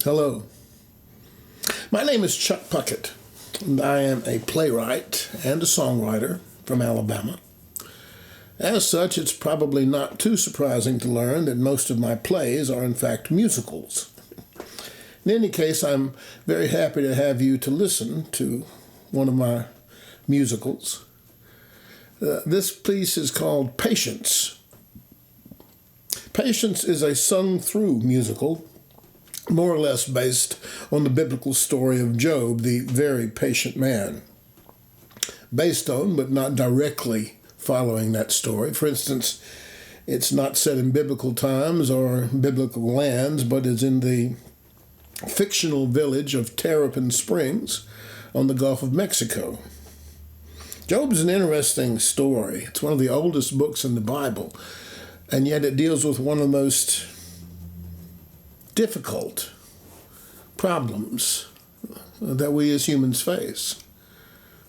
Hello. My name is Chuck Puckett, and I am a playwright and a songwriter from Alabama. As such, it's probably not too surprising to learn that most of my plays are in fact musicals. In any case, I'm very happy to have you to listen to one of my musicals. This piece is called Patience. Patience is a sung-through musical, more or less based on the biblical story of Job, the very patient man. Based on, but not directly following that story. For instance, it's not set in biblical times or biblical lands, but is in the fictional village of Terrapin Springs on the Gulf of Mexico. Job is an interesting story. It's one of the oldest books in the Bible, and yet it deals with one of the most difficult problems that we as humans face,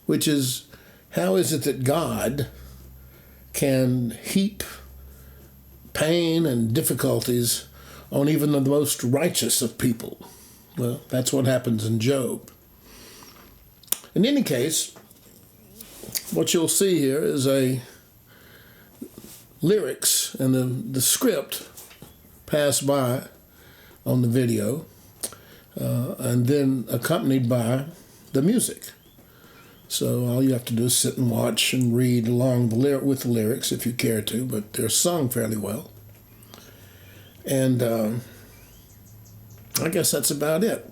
which is, how is it that God can heap pain and difficulties on even the most righteous of people? Well, that's what happens in Job. In any case, what you'll see here is a lyrics and the script pass by on the video, and then accompanied by the music. So all you have to do is sit and watch and read along with the lyrics if you care to, but they're sung fairly well. And I guess that's about it.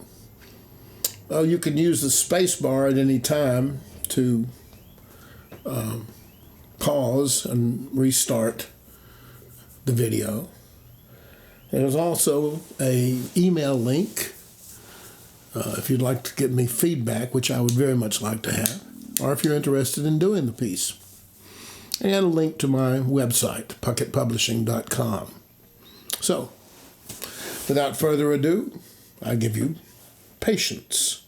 Oh, you can use the space bar at any time to pause and restart the video. There's also an email link if you'd like to give me feedback, which I would very much like to have, or if you're interested in doing the piece. And a link to my website, puckettpublishing.com. So, without further ado, I give you Patience.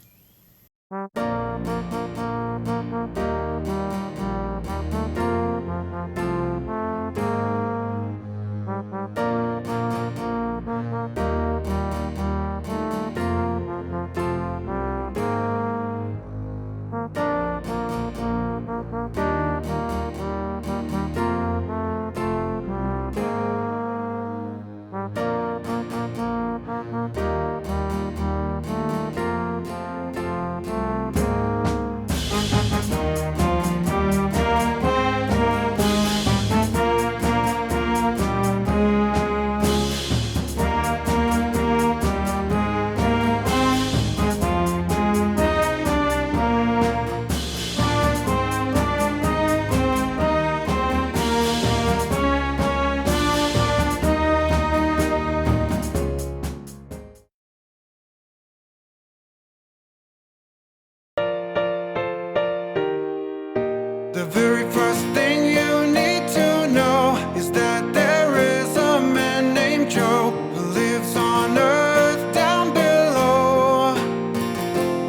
The very first thing you need to know is that there is a man named Joe who lives on earth down below.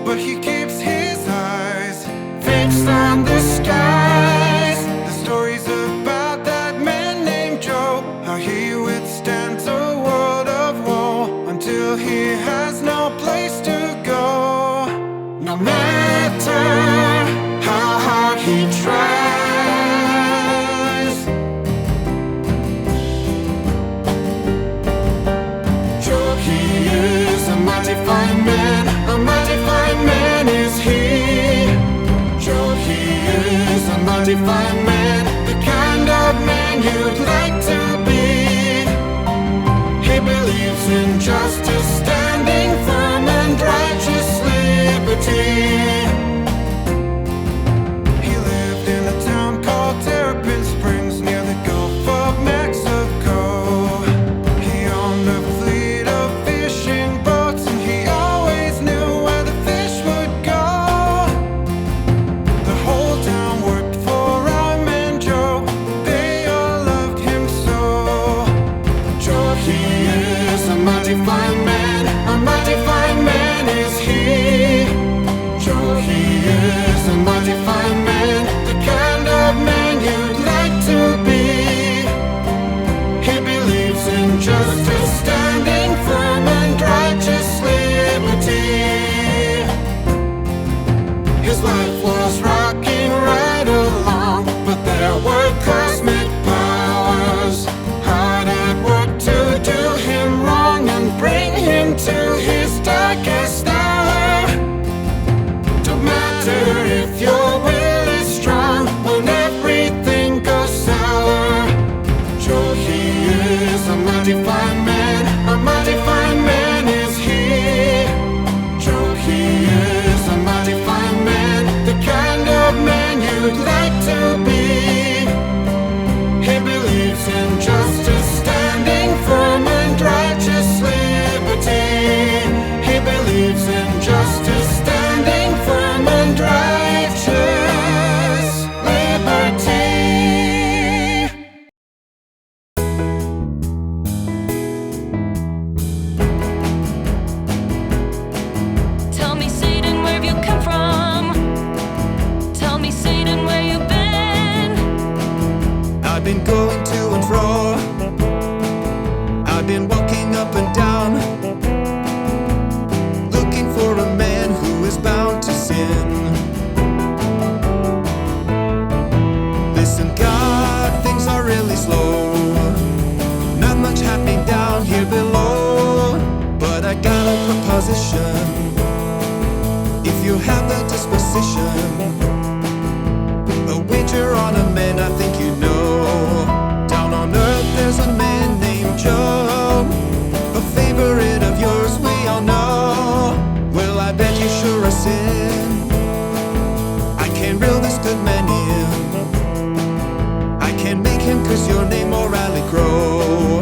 But he keeps his eyes fixed on the skies. The story's about that man named Joe, how he withstands a world of woe until he has no place to go. No matter how hard he tries, Joe, he is a mighty fine man is he. Joe, he is a mighty fine man, the kind of man you'd like to be. He believes in justice, standing firm and righteous liberty. Terrapin Springs near the Gulf of Mexico. He owned a fleet of fishing boats, and he always knew where the fish would go. The whole town worked for our man Joe. They all loved him so. Joe, he is a mighty fine man is he. Joe, he is a mighty fine man, the kind of man you'd like to be. He believes in justice, standing firm and righteous liberty. mighty fine man, a mighty fine man is he. Job, he is a mighty fine man, the kind of man you'd like to be. He believes in justice, standing firm and righteous liberty. He believes in justice, standing firm and righteous liberty. Tell me, Satan, where have you come from? Tell me, Satan, where you been? I've been going to and fro. I've been walking up and down, looking for a man who is bound to sin. Listen, God, things are really slow. Not much happening down here below, but I got a proposition. If you have the disposition, a wager on a man I think you know. Down on earth there's a man named Job, a favorite of yours we all know. Well, I bet you sure I sin. I can't reel this good man in. I can't make him cause your name morally grow.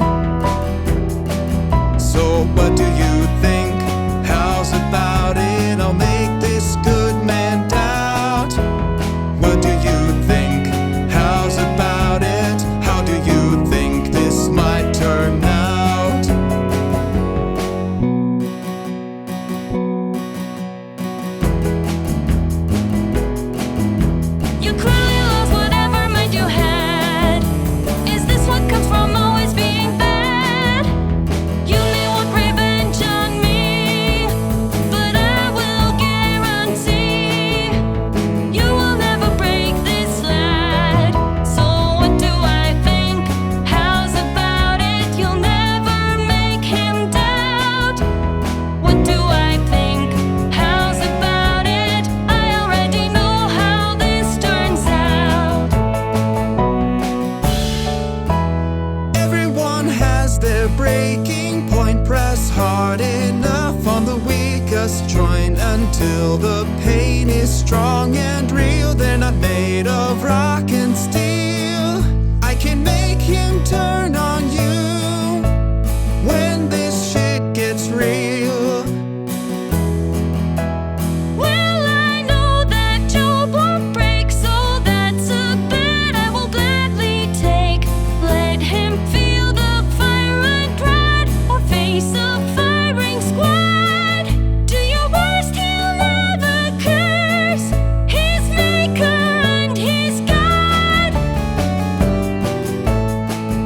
So what do you think? How's about it? I'll make this good man doubt. What do you think? How's about it? How do you think this might turn out? You clearly lost whatever mind you had. Is this what comes from always being bad? You may want revenge on me, but I will guarantee you will never break this lad. So what do I think? How's about it? You'll never make him doubt. What do I think? How's about it? I already know how this turns out. Everyone has their breaking point. Press hard enough on the weakest joint until the pain is strong and real. They're not made of rock and steel. I can make him turn on you when this shit gets real. Well, I know that Job won't break, so that's a bet I will gladly take. Let him feel the fire and dread, or face a firing squad. Do your worst, he'll never curse his maker and his God.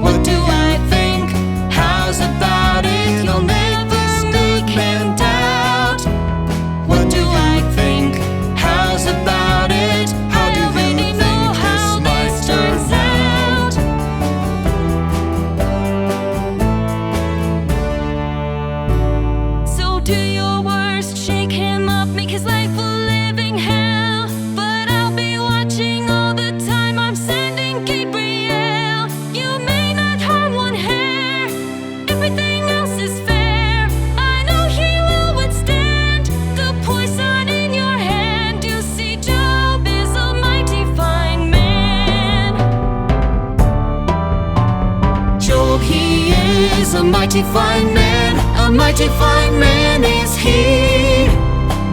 What do I think? How's about it? You'll make this good man doubt. What do you think? How's about it? How do you think this might turn out? So do your worst, shake him up, make his life a living hell. But I'll be watching all the time, I'm sending Gabriel. You may not harm one hair, everything else is fair. I know he will withstand the poison in your hand. You see, Job is a mighty fine man. Job, he is a mighty fine man, a mighty fine man is he.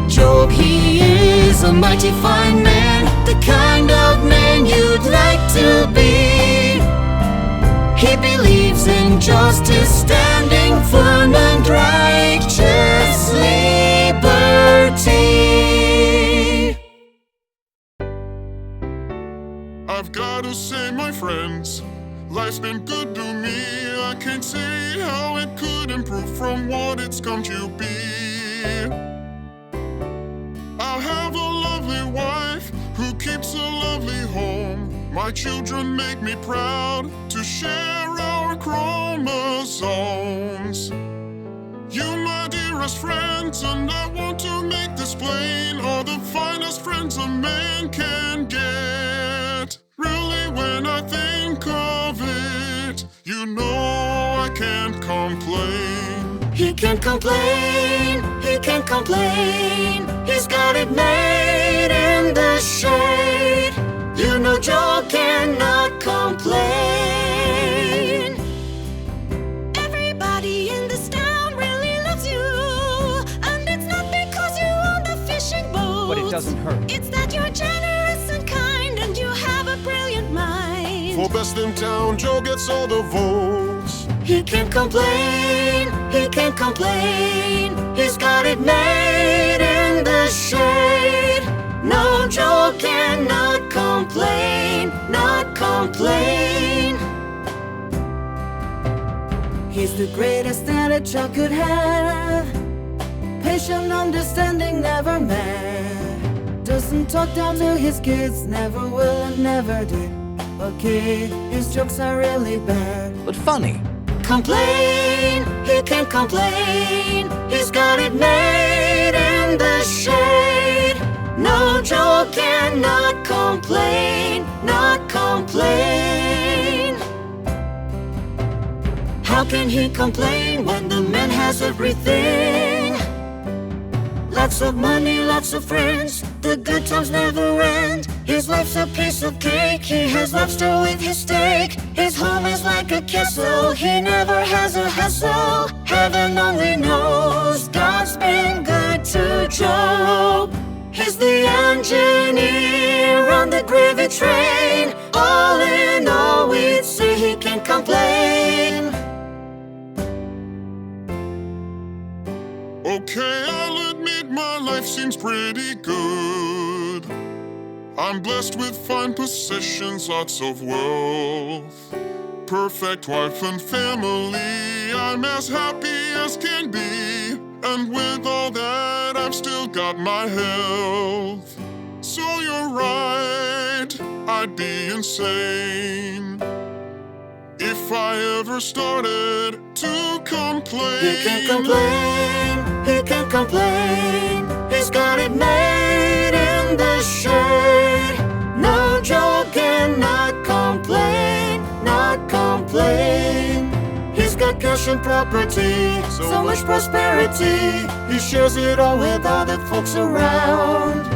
Job, he is a mighty fine man, the kind of man you'd like to be. He believes in justice, standing firm and righteous liberty. I've gotta say, my friends, life's been good to me. I can't say how it could improve from what it's come to be. I have a lovely wife who keeps a lovely home. My children make me proud to share our chromosomes. You, my dearest friends, and I want to make this plain, are the finest friends a man can get. Really, when I think of it, you know I can't complain. He can't complain, he can't complain. He's got it made in the shade. You know Joe cannot complain. Everybody in this town really loves you, and it's not because you own the fishing boat. But it doesn't hurt. It's that you're generous and kind, and you have a brilliant mind. For best in town, Joe gets all the votes. He can't complain, he can't complain. He's got it made in the shade. No, Joe cannot complain, not complain. He's the greatest that a child could have. Patient, understanding, never mad. Doesn't talk down to his kids, never will and never did. Okay, his jokes are really bad, But funny. Complain, he can't complain. He's got it made in the shade. No, Joe cannot complain, not complain. How can he complain when the man has everything? Lots of money, lots of friends, the good times never end. His life's a piece of cake, he has lobster with his steak. His home is like a castle, he never has a hassle. Heaven only knows God's been good to Job. He's the engineer on the gravy train. All in all, we'd say he can't complain. Okay, I'll admit my life seems pretty good. I'm blessed with fine possessions, lots of wealth. Perfect wife and family, I'm as happy as can be. And with all that, I've still got my health. So you're right, I'd be insane if I ever started to complain. He can't complain, he can't complain. He's got it made in the shade. No, Joe cannot complain, not complain. He's got cash and property, so much prosperity. He shares it all with other folks around.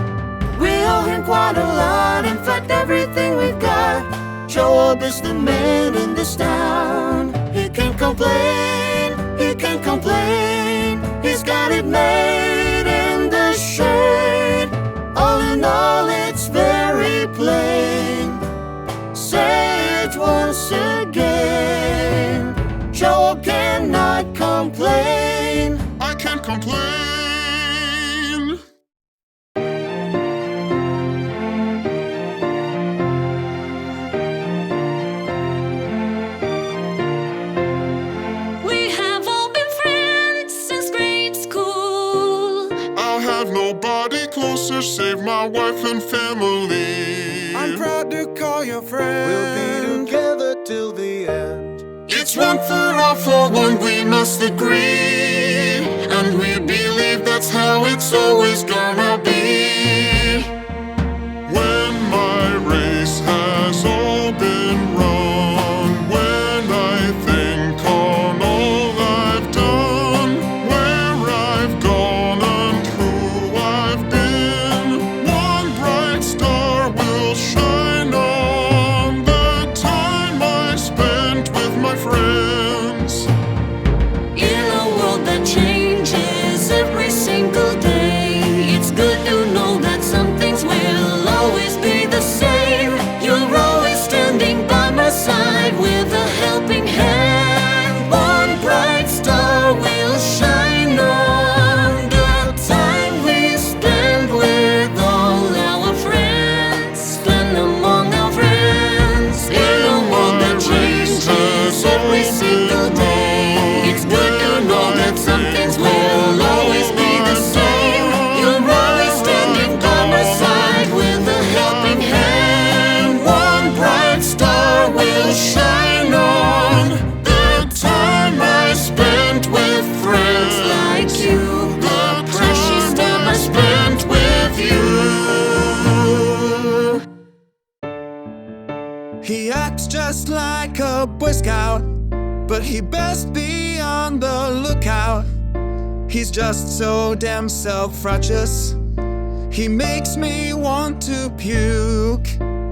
We owe him quite a lot, in fact everything we've got. Job is the man in this town. He can't complain, he can't complain. He's got it made in the shade. All in all, it's very plain. Say it once again. Job cannot complain. I can't complain. We have all been friends since grade school. I'll have nobody closer save my wife and family. I'm proud to call you friend. We'll be together till the end. It's one for all, for one we must agree. And we believe that's how it's always gonna be. When my race has all been run, when I think on all I've done, where I've gone and who I've been, one bright star will shine on the time I spent with my friends. In a world that changes every single day, it's good to know that some things will always be the same. You're always standing by my side with a helping hand. One bright star will shine on the time we spend with all our friends. Spend among our friends. In a world that changes every single day, it's good to know that some things will always be the same. You're always standing by my side with a helping hand. One bright star will shine on the time I spent with friends like you. The precious time I spent with you. He acts just like a Boy Scout, but he best be on the lookout. He's just so damn self-righteous. He makes me want to puke.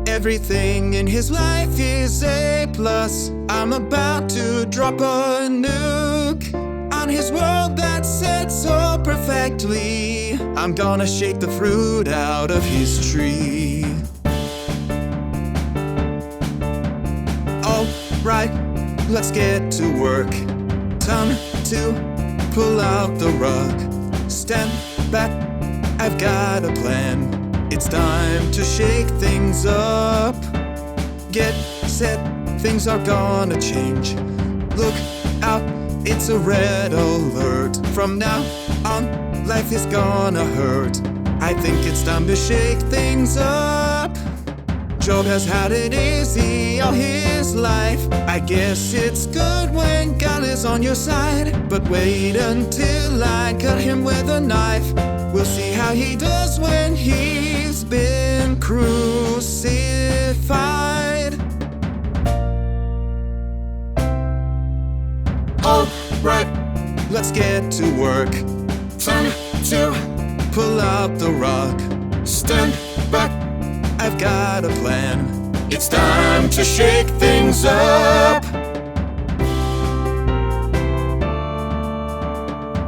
Everything in his life is A+. I'm about to drop a nuke on his world that's set so perfectly. I'm gonna shake the fruit out of his tree. Alright, let's get to work. Time to pull out the rug. Stand back, I've got a plan. It's time to shake things up. Get set, things are gonna change. Look out, it's a red alert. From now on, life is gonna hurt. I think it's time to shake things up. Job has had it easy all his life. I guess it's good when God is on your side. But wait until I cut him with a knife. We'll see how he does when he's been crucified. Alright, let's get to work. Time to pull out the rug. Stand back, I've got a plan. It's time to shake things up.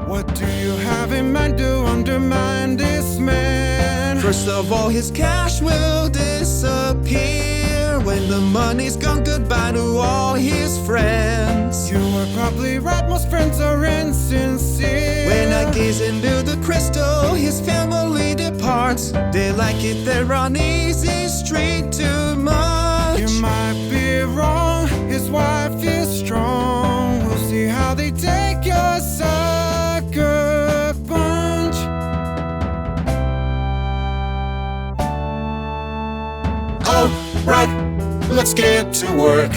What do you have in mind to undermine this man? First of all, his cash will disappear. When the money's gone, goodbye to all his friends. You were probably right, most friends are insincere. When I gaze into the crystal, his family departs. They like it there on easy street too much. You might be wrong, his wife is strong. We'll see how they take your sucker punch. Alright, let's get to work.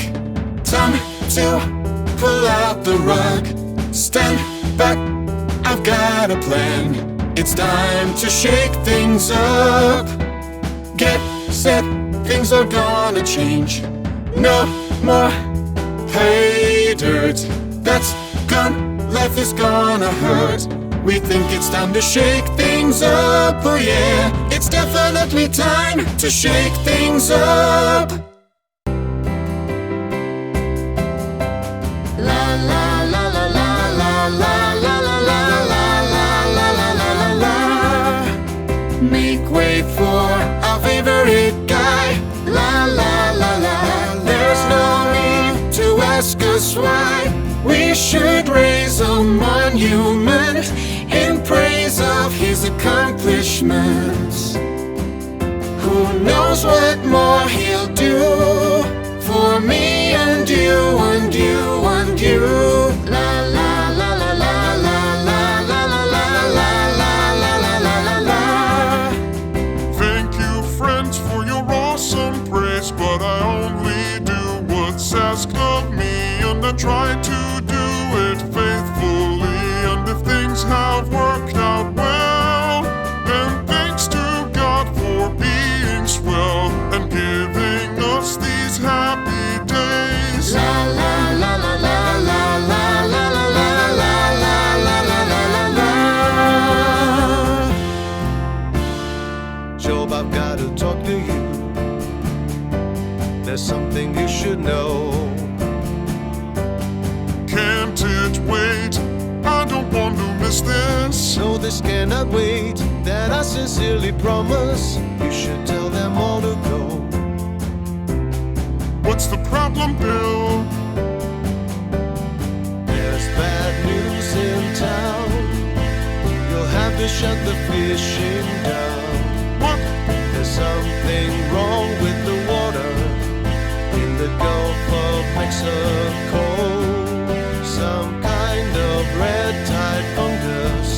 Time to pull out the rug. Stand back, I've got a plan. It's time to shake things up. Get set, things are gonna change. No more pay dirt. That's gone, life is gonna hurt. We think it's time to shake things up. Oh yeah, it's definitely time to shake things up. La la la la la la la la la la la la la. Make way for our favorite guy. La la la la. There's no need to ask us why. We should raise a monument in praise of his accomplishments. Who knows what more he'll do for me and you and you and you. La la la la la la la la la la la la la la la. Thank you, friends, for your awesome praise, but I only do what's asked of me, and I try to do it faithfully. And if things have worked out well, then thanks to God for being swell and giving us these happy days. La la la la la la la la la la la la la la la. Job, I've got to talk to you. There's something you should know. Can't it wait? I don't want to miss this. No, this cannot wait. That I sincerely promise. You should tell them all to go. What's the problem, Bill? There's bad news in town. You'll have to shut the fishing down. What? There's something wrong with the water in the Gulf of Mexico. Some kind of red tide fungus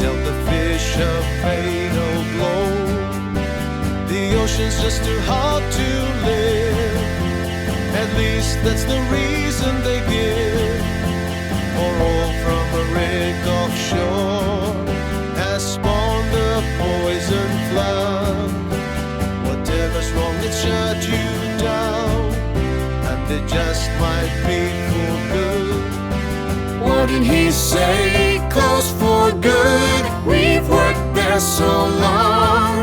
dealt the fish a fatal blow. The ocean's just too hot to live. At least that's the reason they give. For all from a rig offshore has spawned the poison flood. Whatever's wrong, it shut you down, and it just might be for good. did he say? Close for good. We've worked there so long.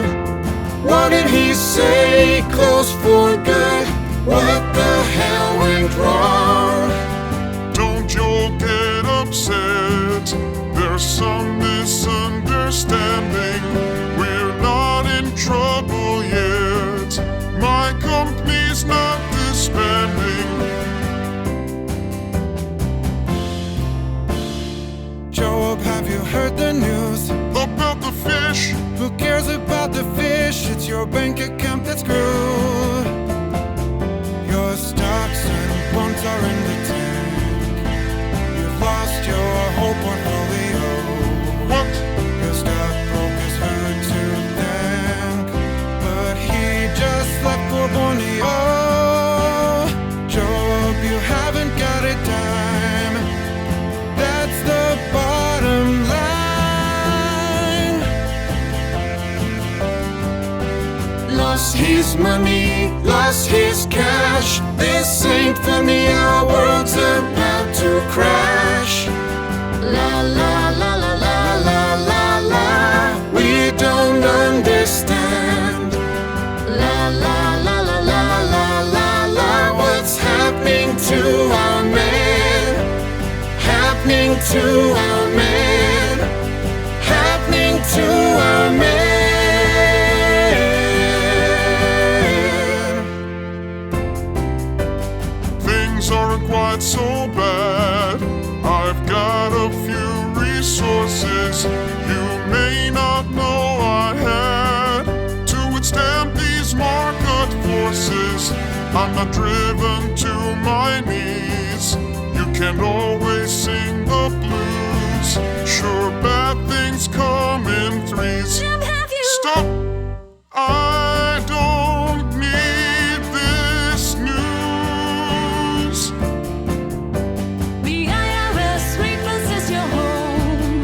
What did he say? Close for good. What the hell went wrong? Don't you get upset. There's some misunderstanding. We're not in trouble yet. My company's not disbanding. Job, have you heard the news? About the fish, Who cares about the fish? It's your bank account that's screwed. Your stocks and bonds are in the tank. You've lost your whole portfolio. what? Your stockbroker's heard to thank, but he just left for Borneo. Job, you haven't got a dime. That's the bottom line. Lost his money, lost his cash. This ain't funny, our world's about to crash. La la la la la la la la. We don't understand. La la la la la la la la. What's happening to our man? Happening to our man. Happening to our man. Things aren't quite so bad. I've got a few resources you may not know I had to withstand these market forces. I'm not driven to my knees. You can't always sing the blues. Sure, bad things come in threes. Jim, have you? Stop! I don't need this news. The IRS repossessed your home.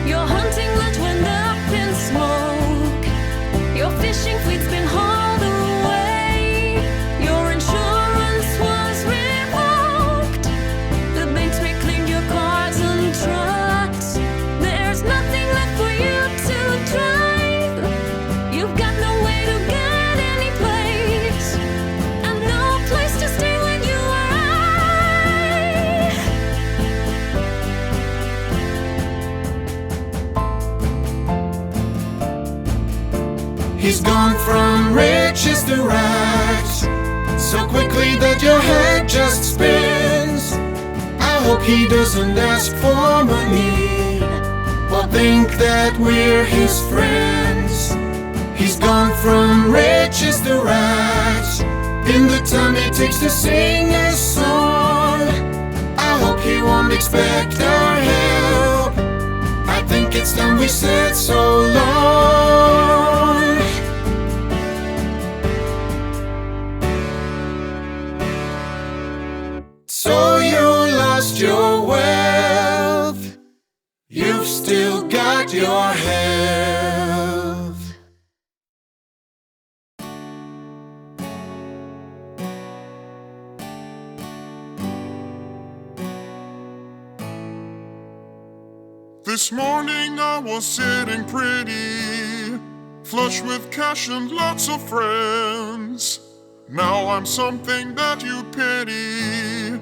Your hunting lodge went up in smoke. Your fishing fleet's been hauled away. Your insurance was revoked. The banks reclaimed your cars and trucks. There's nothing left for you to drive. You've got no way to get any place, and no place to stay when you arrive. He's gone from riches to rags so quickly that your head just spins. I hope he doesn't ask for money or think that we're his friends. He's gone from riches to rags in the time it takes to sing a song. I hope he won't expect our help. I think it's time we said so long. So you lost your wealth. You've still got your health. This morning I was sitting pretty, flush with cash and lots of friends. Now I'm something that you pity.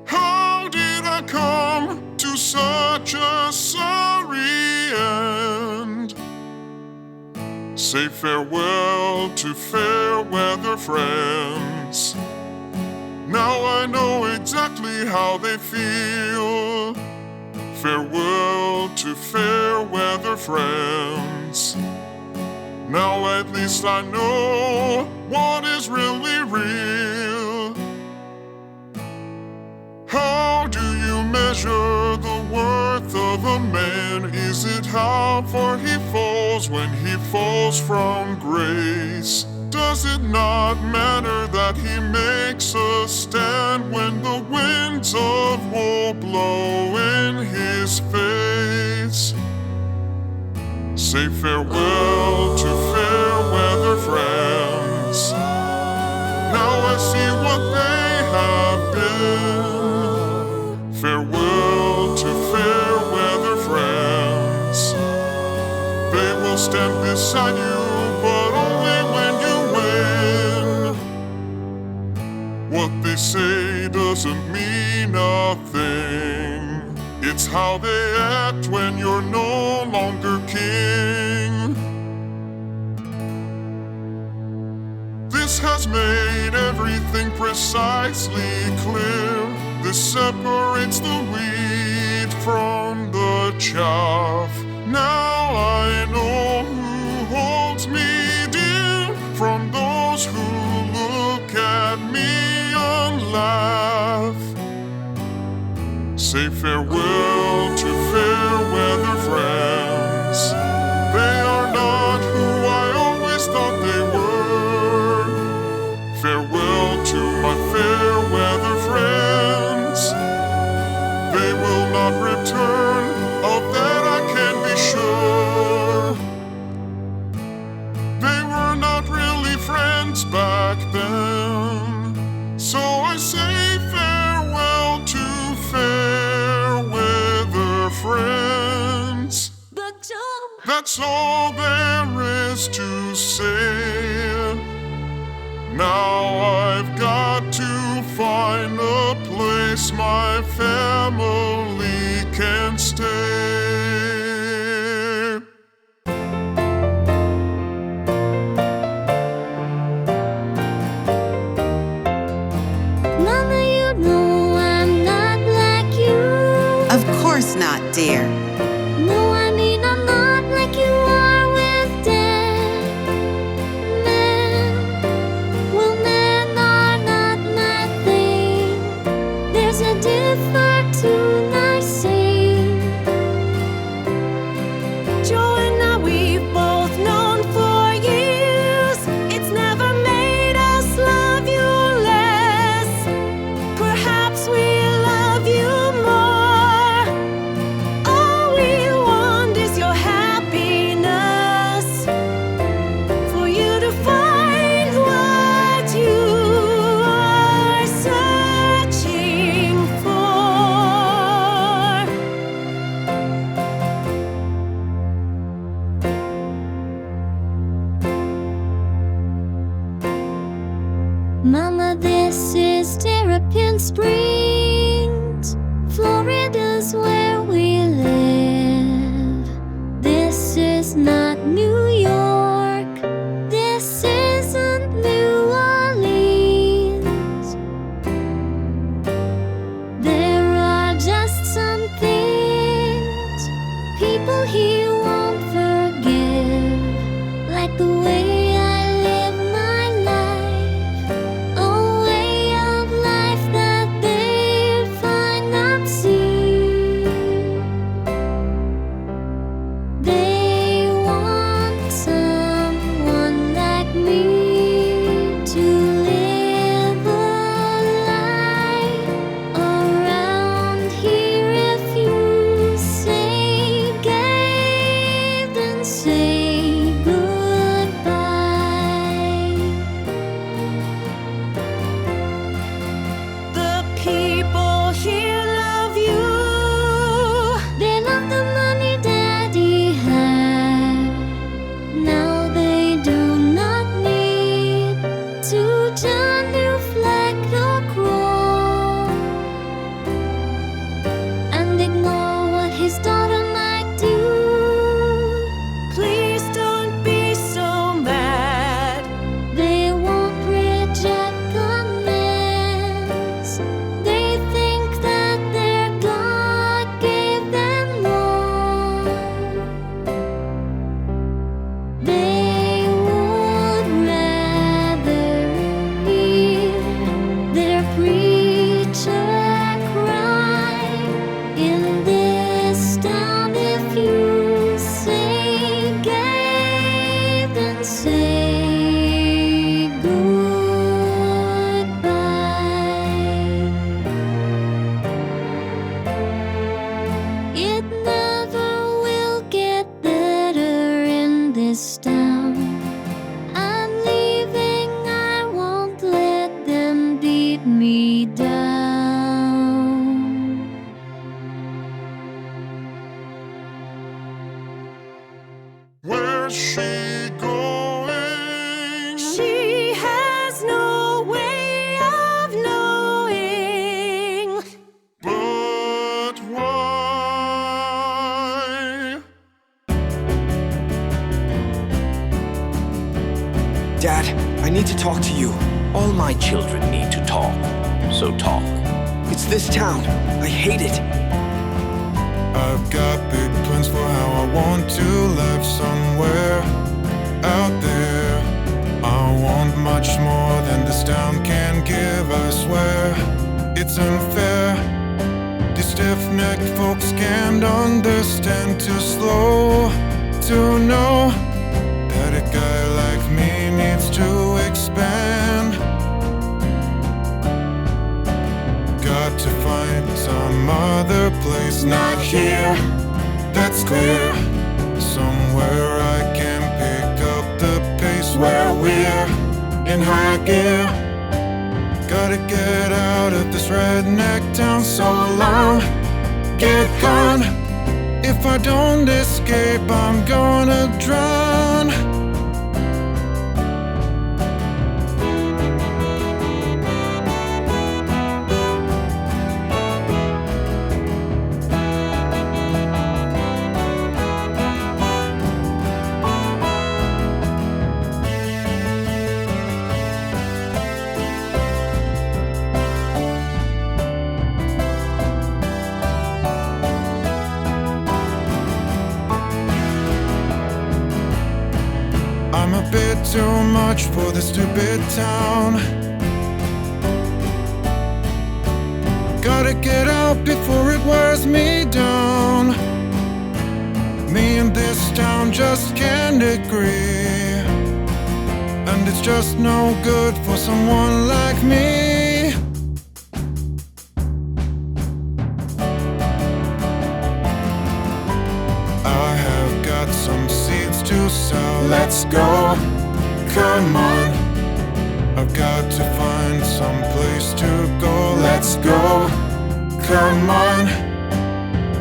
How did I come to such a sorry end? Say farewell to Fairweather friends. Now I know exactly how they feel. Farewell to Fairweather friends. Now at least I know what is really real. How do you measure the worth of a man? Is it how far he falls when he falls from grace? Does it not matter that he makes a stand when the winds of woe blow in his face? Say farewell to Fairweather friends. Now I see what they have been. Farewell to stand beside you, but only when you win. What they say doesn't mean nothing. It's how they act when you're no longer king. This has made everything precisely clear. This separates the wheat from the chaff. Now I know who holds me dear from those who look at me and laugh. Say farewell to Fairweather friends. They are not who I always thought they were. Farewell to my Fairweather friends. They will not return, of that I can be sure. They were not really friends back then. So I say farewell to Fairweather friends. But Job, That's all there is to say. Now I've got to find a place my family can stay. Mama, you know I'm not like you. Of course not, dear. No, I mean I'm not like you are with dead men. Well, men are not my thing. There's a differ tune I sing. Joanna, we've both known for years. It's never made us love you less. Perhaps we love you more. All we want is your happiness. For you to find what you are searching for. Mama, this is Terrapin Springs. Florida's where we live. This is not New York. This isn't New Orleans. There are just some things people here won't forgive, like the way I live my life, a way of life that they find obscene. They want Where's she going? She has no way of knowing. But why? Dad, I need to talk to you. All my children need to talk, so talk. It's this town. I hate it. I've got big plans for how I want to live somewhere out there. I want much more than this town can give, I swear. It's unfair. These stiff-necked folks can't understand, too slow to know that a guy like me needs to expand. Got to find some other place, not here, that's clear. Somewhere I can pick up the pace where we're in high gear. Gotta get out of this redneck town so long. Get gone. If I don't escape, I'm gonna drown. I'm a bit too much for this stupid town. Gotta get out before it wears me down. Me and this town just can't agree, and it's just no good for someone like me. I have got some seeds to sow. Let's go, come on. I've got to find some place to go. Let's go, come on.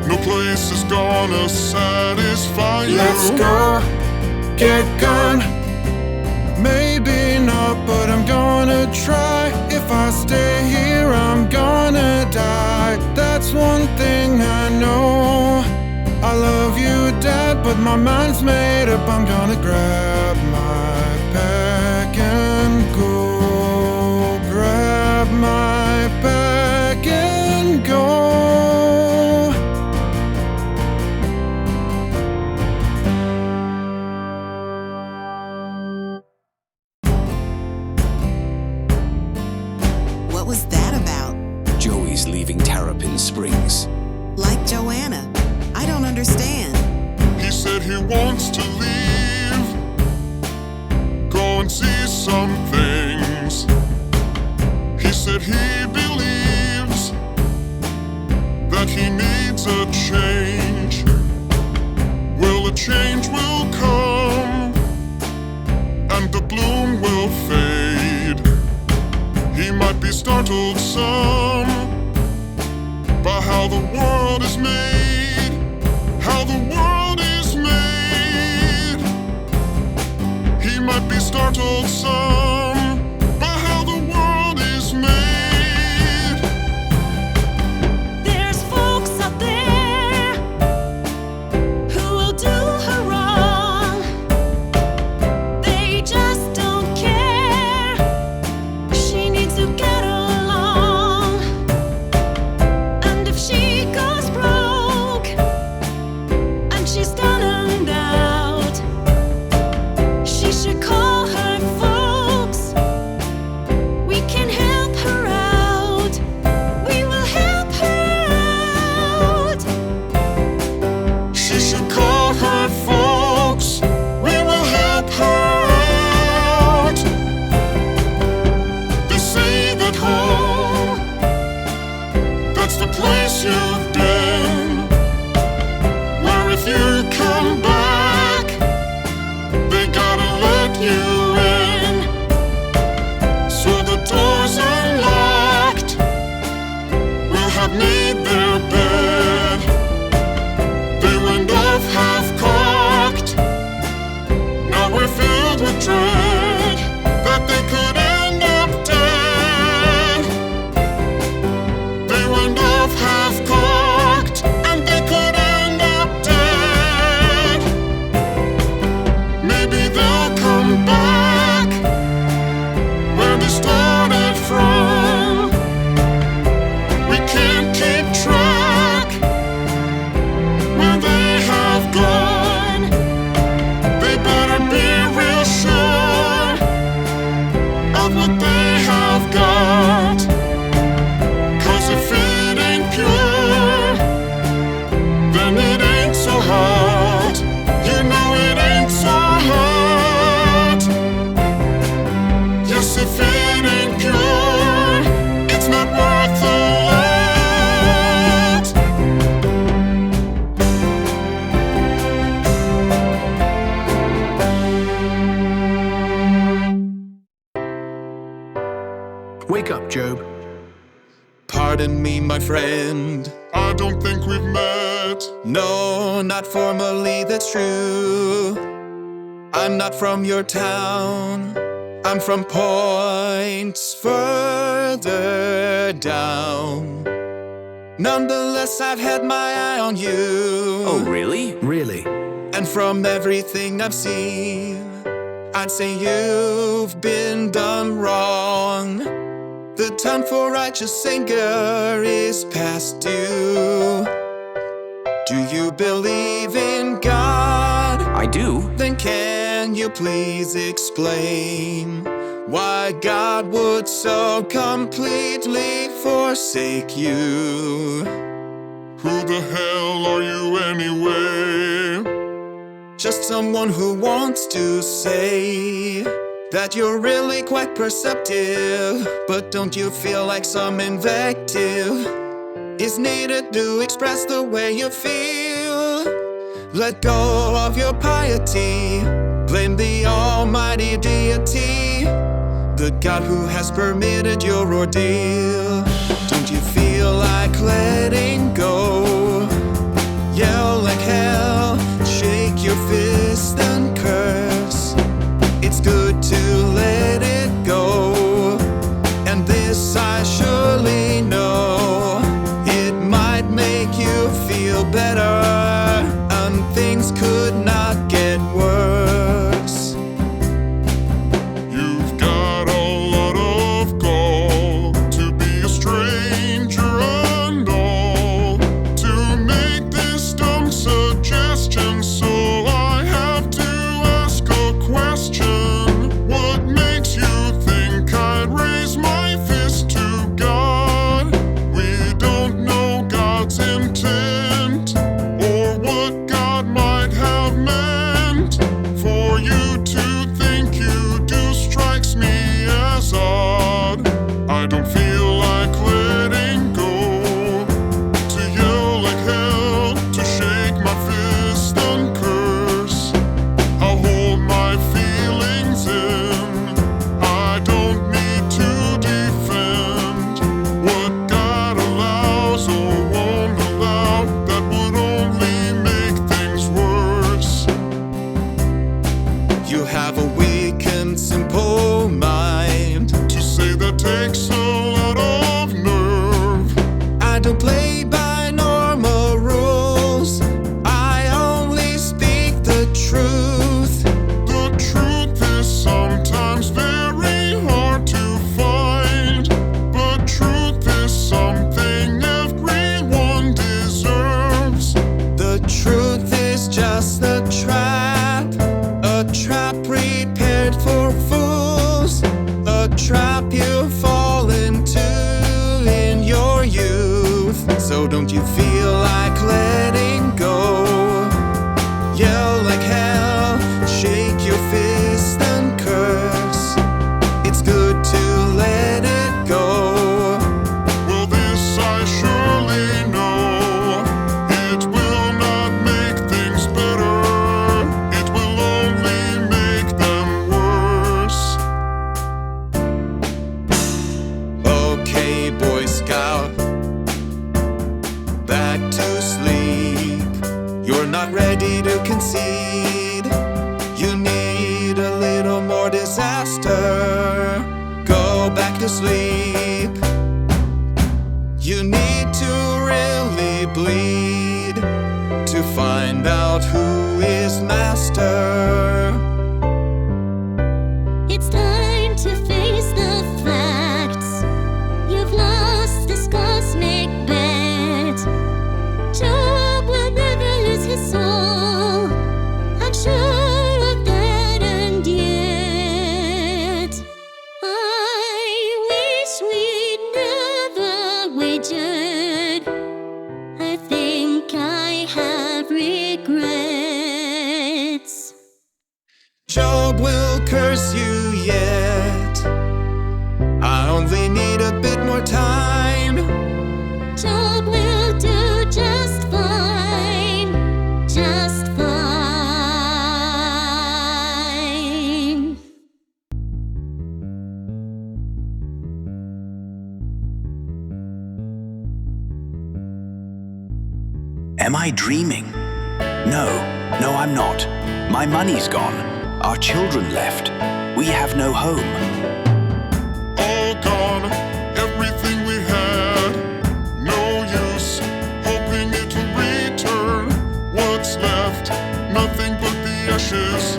No place is gonna satisfy you. Let's go, get gone. Maybe not, but I'm gonna try. If I stay here, I'm gonna die. That's one thing I know. I love you, Dad, but my mind's made up. I'm gonna grab my pack and go. Grab my pack and go. What was that about? Joey's leaving Terrapin Springs. Like Joanna. I don't understand. He said he wants to leave, go and see some things. He said he believes that he needs a change. Well, a change will come, and the bloom will fade. He might be startled some by how the world is made, how the world is made. He might be startled some by how the world is made. There's folks out there who will do her wrong. They just don't care. She needs to get along. And if she goes broke and she's down and out, she should call her folks pardon me, my friend. I don't think we've met. No, not formally, that's true. I'm not from your town. I'm from points further down. Nonetheless, I've had my eye on you. Oh, really? Really? And from everything I've seen, I'd say you've been done wrong. The time for righteous anger is past due. Do you believe in God? I do. Then can you please explain why God would so completely forsake you? Who the hell are you anyway? Just someone who wants to say that you're really quite perceptive. But don't you feel like some invective is needed to express the way you feel? Let go of your piety, blame the almighty deity, the God who has permitted your ordeal. Don't you feel like letting go? Yell like hell, shake your fist and curse. It's good to let it go, and this I surely know. It might make you feel better, and things could not get worse. You've got a lot of gall to be a stranger and all, to make this dumb suggestion. So I have to ask a question. What makes you think I'd raise my fist to God? We don't know God's intent, or what God might have meant. For you to think you do strikes me as odd. I don't feel like letting go, to yell like hell, to shake my fist and curse. I'll hold my feelings in. I don't need to defend what God allows or won't allow. That would only make things worse. You have a weak and simple mind. To say that takes a lot of nerve. I don't play by normal rules. I only speak the truth. The truth is sometimes very hard to find, but truth is something everyone deserves. The truth is just a trap prepared for fools, a trap you fall into in your youth. So don't you feel like letting go? Yell like hell, shake your fist and curse. It's good to let it go. Well, this I surely know. It will not make things better. It will only make them worse. Okay, Boy Scout, back to sleep. You're not ready to concede. You need a little more disaster. Go back to sleep. You need to really bleed to find out who is master. It's time to face the facts. You've lost this cosmic bet. Job will never lose his soul. I'm sure of that, and yet I wish we'd never wagered. I think I have regrets. Am I dreaming? No, I'm not. My money's gone. Our children left. We have no home. All gone, everything we had. No use, hoping it will return. What's left? Nothing but the ashes.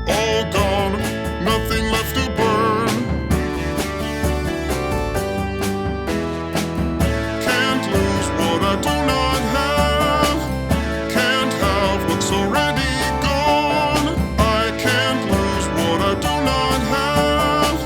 All gone, nothing left to burn. Can't lose what I do not have. Can't have what's already gone. I can't lose what I do not have.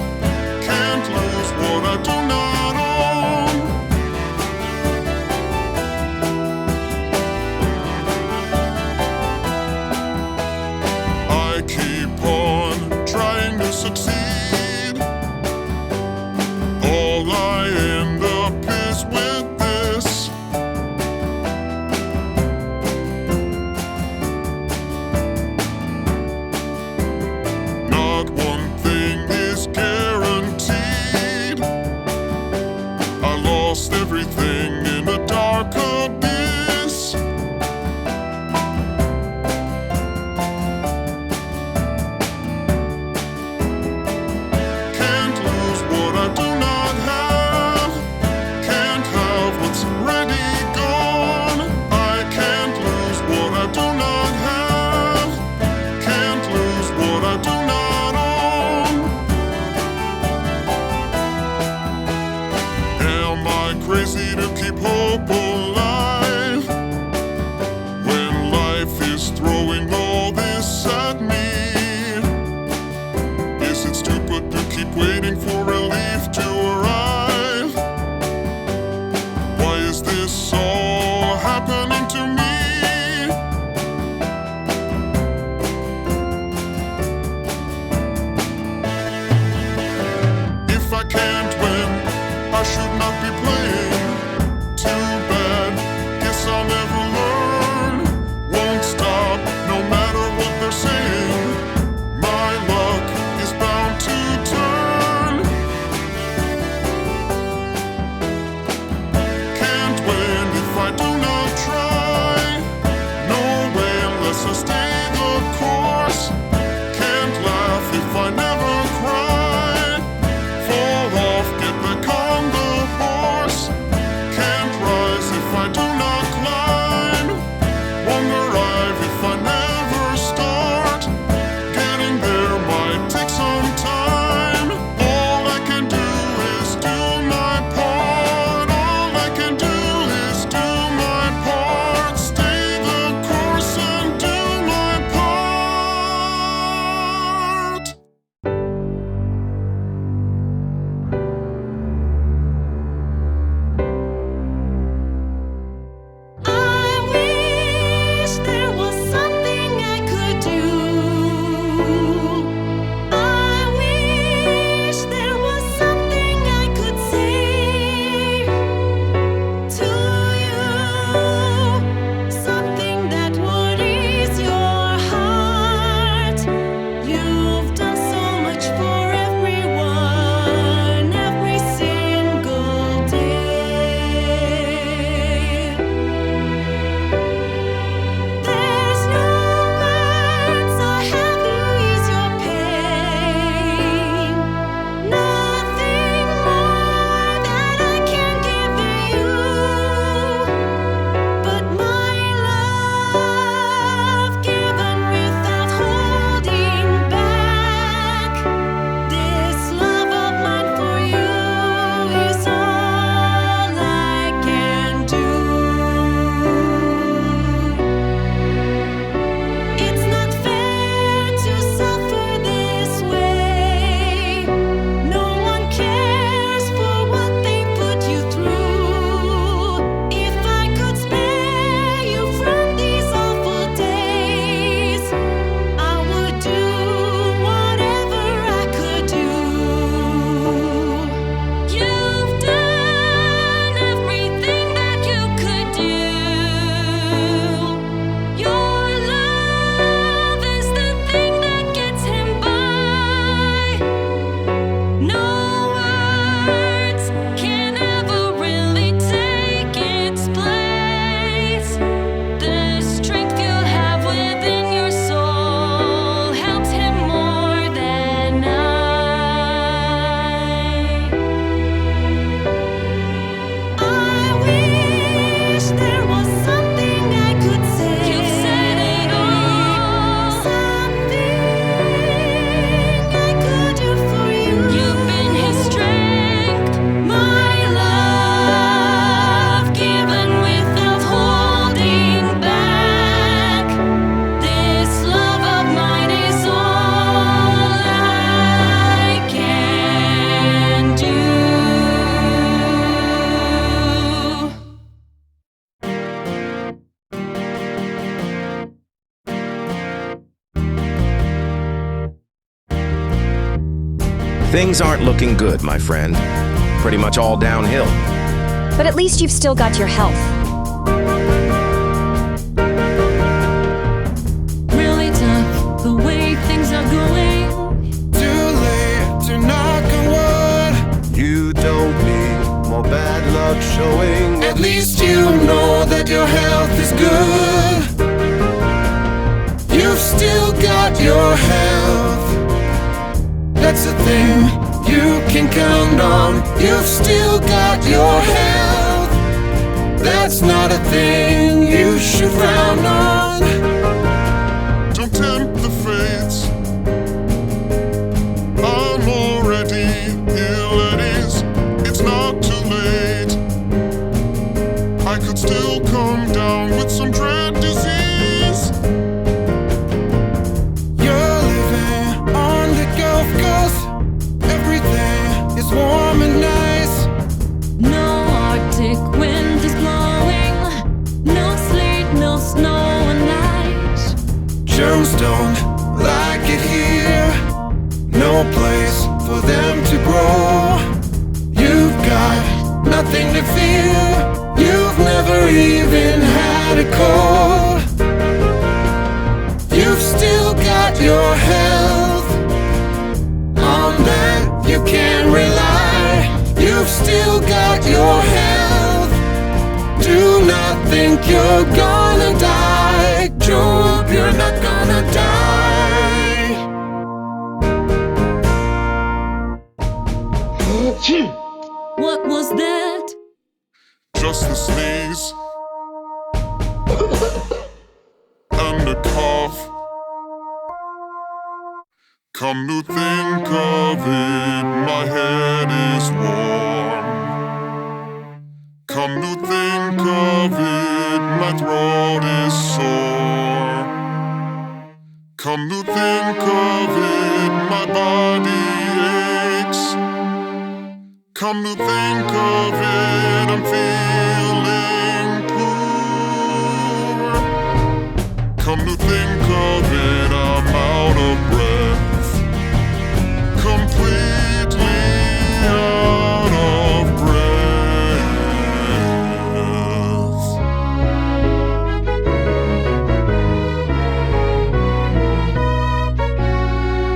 Things aren't looking good, my friend. Pretty much all downhill. But at least you've still got your health. Really tough, the way things are going. Too late to knock on wood. You don't need more bad luck showing. At least you know that your health is good. You've still got your health. That's the thing you can count on. You've still got your health. That's not a thing you should frown on. Don't tempt the fates. I'm already ill at ease. It's not too late. I could still come down with some dread disease. You're living on the Gulf Coast. Everything is warm and nice. No Arctic wind is blowing. No sleet, no snow and ice. Germs don't like it here. No place for them to grow. You've got nothing to fear. You've never even had a cold. You've still got your health. On that you can rely. You've still got your health. Do not think you're gonna die. Job, you're not gonna die. What was that? Just the sneeze and a cough. Come to think of it, my head is warm. Come to think of it, my throat is sore. Come to think of it, my body aches. Come to think of it, I'm feeling poor. Come to think of it, I'm out of breath. Completely out of breath.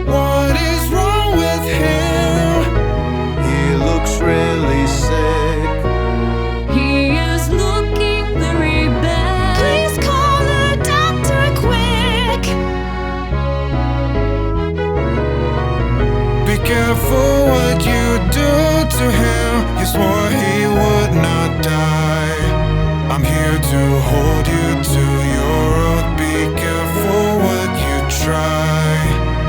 What is wrong with him? He looks really sick. He is looking very bad. Please call the doctor quick. Be careful what you do to him. You swore he would not die. I'm here to hold you to your oath. Be careful what you try.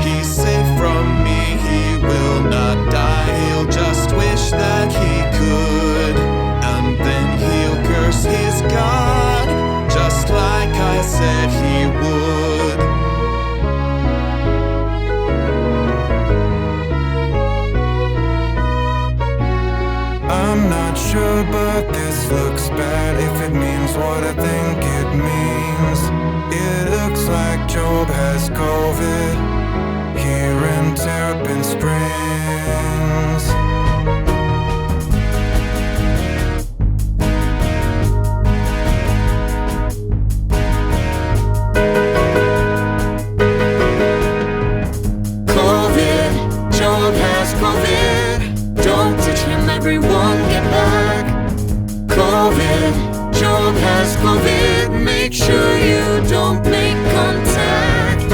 He's safe from me, he will not die. He'll just wish that he could. And then he'll curse his God, just like I said he would. I'm not sure, but this looks bad. If it means what I think it means. It looks like Job has COVID here in Terrapin Springs. COVID, Job has COVID. Don't touch him, everyone get back. COVID, Job has COVID. Make sure you don't make contact.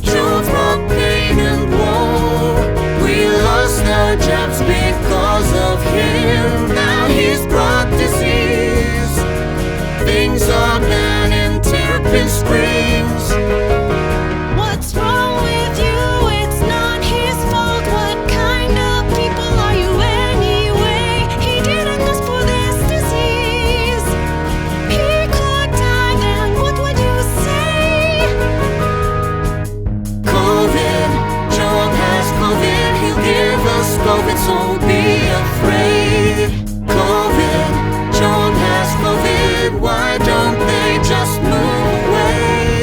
Job brought pain and woe. We lost our jobs because of him. Now he's brought disease. Things are bad in Terrapin Springs. What's wrong with you? It's not his fault. What kind of people are you anyway? He didn't ask for this disease. He could die, then what would you say? COVID, Job has COVID. He'll give us COVID, so be afraid. COVID, Job has COVID. Why don't they just move away?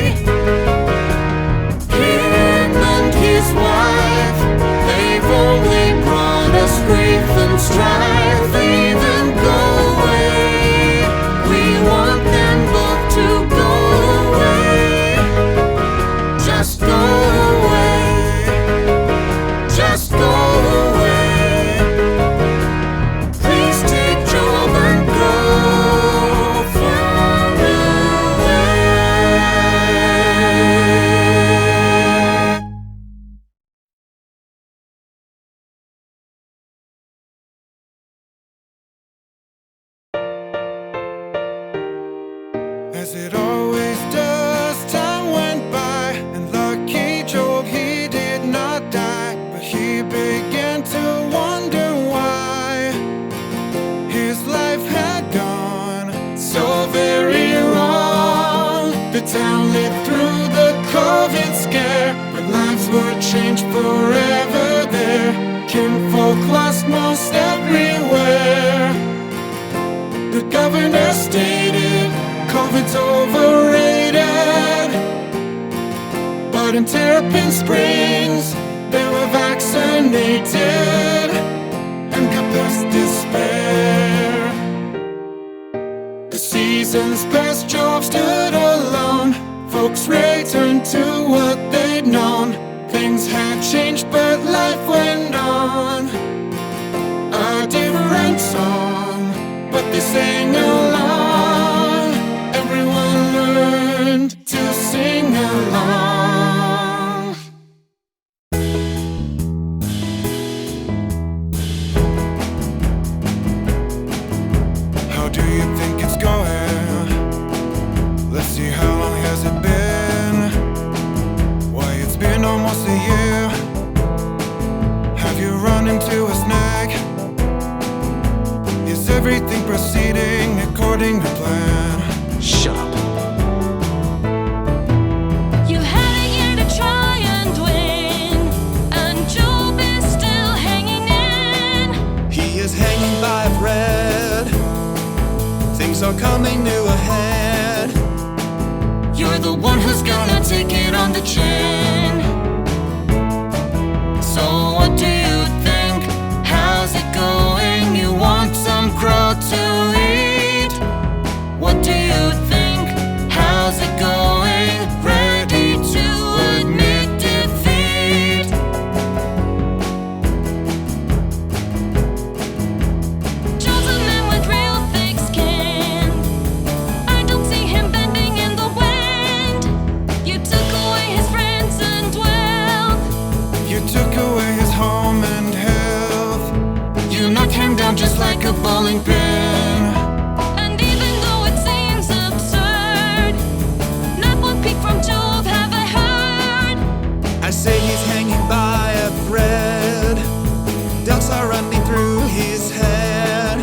As it always does, time went by, and lucky Job, he did not die. But he began to wonder why his life had gone so very wrong. The town lived through the COVID scare, but lives were changed forever there. Kinfolk lost most everywhere. The governor stated COVID's overrated, but in Terrapin Springs they were vaccinated and got past despair. The seasons passed, Job stood alone. Folks returned to what they'd known. Things had changed, but life went on. A different song, but they sang along. Everyone learned to sing along. How do you think it's going? Let's see, how long has it been? Why, it's been almost a year. Have you run into a snag? Is everything proceeding according to plan? Shut up. You had a year to try and win, and Job is still hanging in. He is hanging by a thread. Things are coming new ahead. You're the one who's gonna take it on the chin. So what do you think? How's it going? You want some crow to eat? What do you think? How's it going? Ready to admit defeat? Job's a man with real thick skin. I don't see him bending in the wind. You took away his friends and wealth. You took away his home and health. You knocked him down just like a bowling pin. And even though it seems absurd, not one peep from Job have I heard. I say he's hanging by a thread. Doubts are running through his head.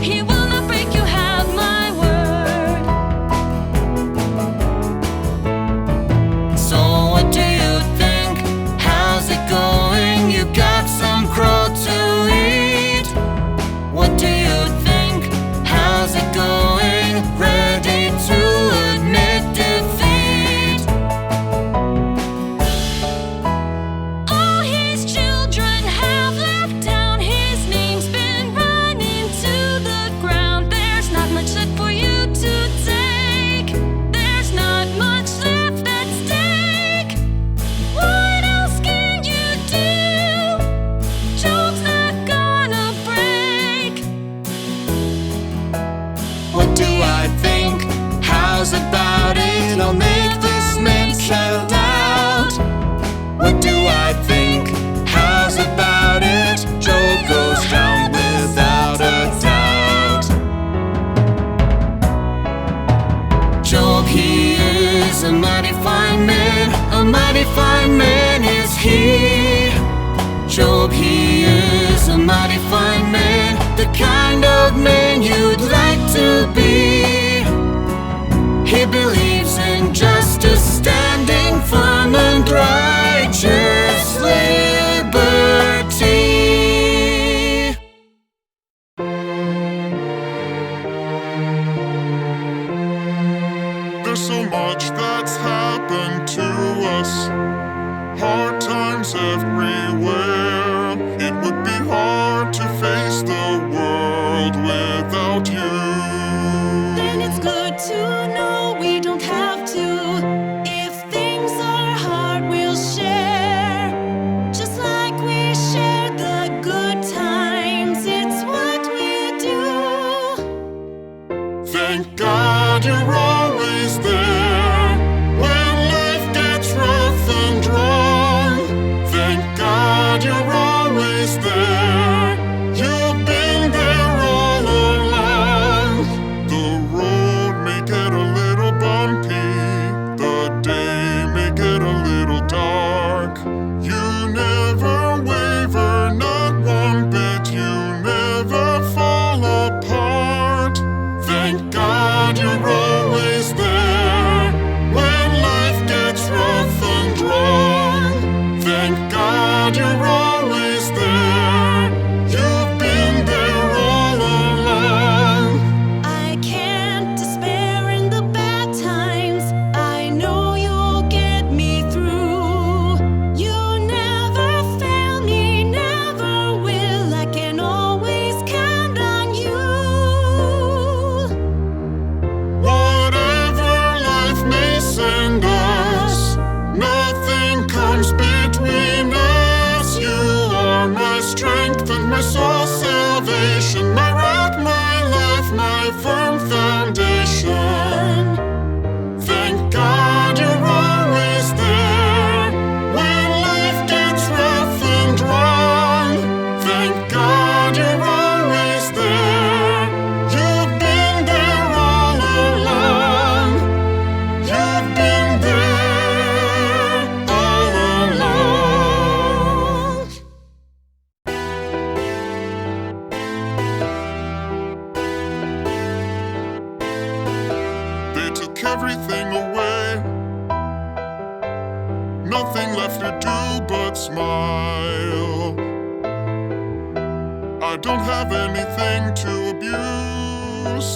He will not break, you have my word. So what do you think? How's it going? You got some crow to eat? What do you think? How's it going? Ready to admit defeat? All his children have left town. His name's been run into the ground. There's not much left for you to take. There's not much left at stake. What else can you do? Job's not gonna break. What do I think? How's about it? I'll make this man shout out. What do I think? How's about it? Job goes down without a doubt. Job, he is a mighty fine man. A mighty fine man is he. Job, he is a mighty fine man. The kind of man you'd like to be. He believes in justice, standing firm and righteous liberty. There's so much that's happened to us. Hard times everywhere. It would be hard to face the world without you. Then it's good to know we don't have to. If things are hard, we'll share. Just like we shared the good times, it's what we do. Thank God you're always there when life gets rough and wrong. Thank God you're always there. You've been there all along. The road may get a little everything away. Nothing left to do but smile. I don't have anything to abuse.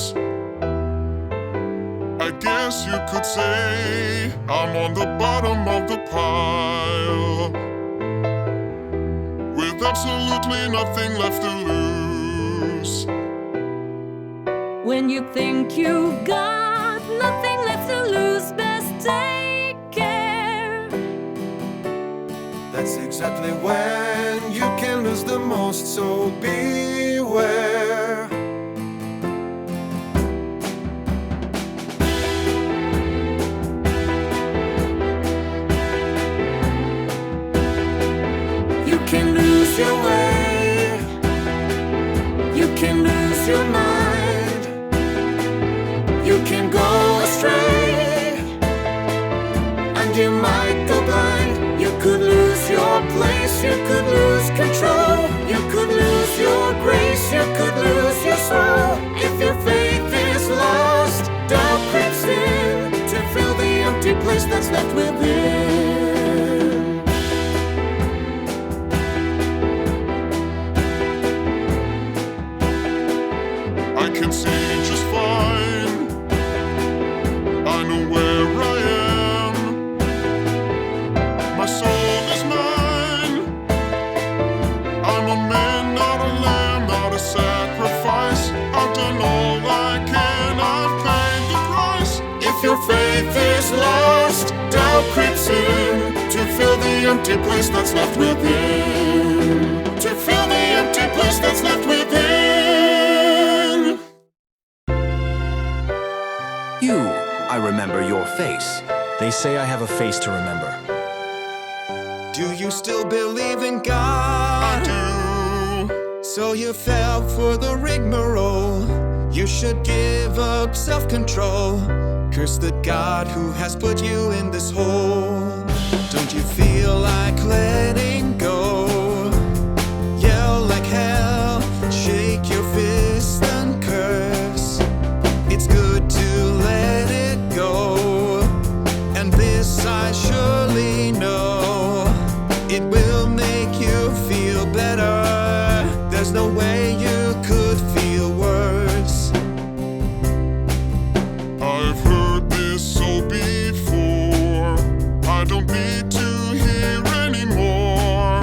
I guess you could say I'm on the bottom of the pile, with absolutely nothing left to lose. When you think you got nothing left to lose, best take care. That's exactly when you can lose the most, so beware. You can lose your way, you can lose your mind, you can go astray, and you might go blind. You could lose your place, you could lose control, you could lose your grace, you could lose your soul. If your faith is lost, doubt creeps in to fill the empty place that's left within. I can see just fine. I know where I am. My soul is mine. I'm a man, not a lamb, not a sacrifice. I've done all I can, I've paid the price. If your faith is lost, doubt creeps in to fill the empty place that's left within. To fill the empty place that's left within. You, I remember your face. They say I have a face to remember. Do you still believe in God? I do. So you fell for the rigmarole. You should give up self-control. Curse the God who has put you in this hole. Don't you feel like letting go? Yell like hell, shake your fist and curse. It's good to let it go, and this I surely know. It will make you feel better. There's no way you could feel worse. I've heard this so before. I don't need to hear anymore.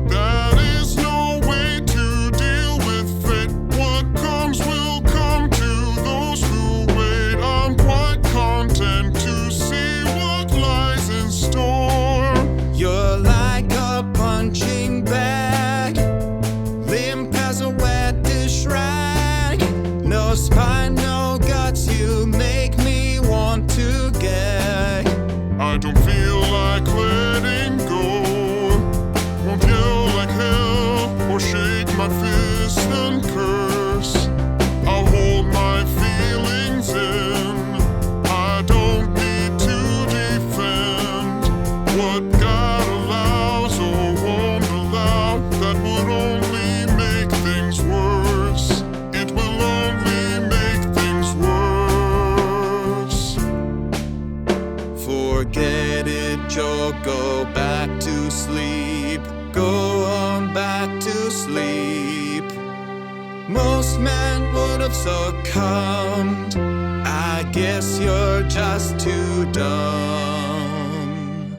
That is no way to deal with fate. What comes will come to those who wait. I'm quite content to see what lies in store. You're like a punching bag, limp as a wet dish rag. No spine, no guts, you make me want to gag. I don't feel like letting go. Won't yell like hell or shake my fist and curse. I'll hold my feelings in. I don't need to defend what God allows or won't allow. That would only make things worse. It will only make things worse. Forget it, Joe, go back to sleep. Go on back to sleep. Most men would have succumbed. I guess you're just too dumb.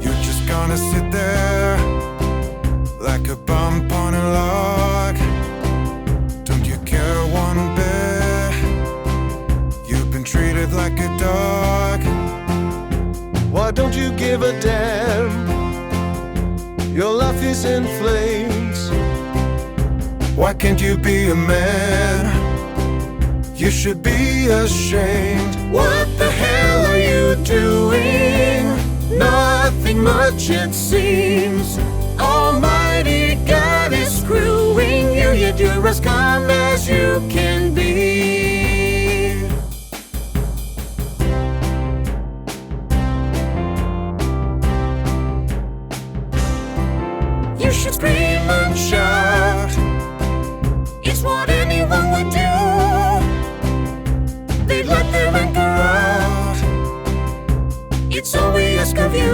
You're just gonna sit there like a bump on a log. Don't you care one bit? You've been treated like a dog. Why don't you give a damn? Your life is in flames. Why can't you be a man? You should be ashamed. What the hell are you doing? Nothing much it seems. Almighty God is screwing you, yet you're as calm as you can be. You should scream and shout. just what anyone would do. They'd let their anchor out. It's all we ask of you.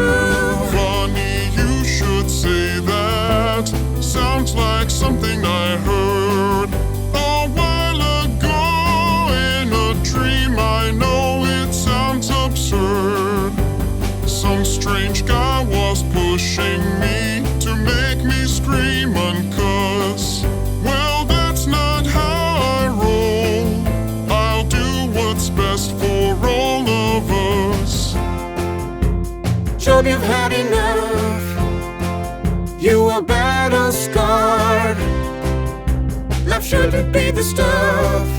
Funny you should say that. Sounds like something I heard a while ago in a dream. I know it sounds absurd. Some strange guy was pushing me to make me scream and cuss. Well, that's not how I roll. I'll do what's best for all of us. Job, you've had enough. You are battle scarred. Life shouldn't be this tough.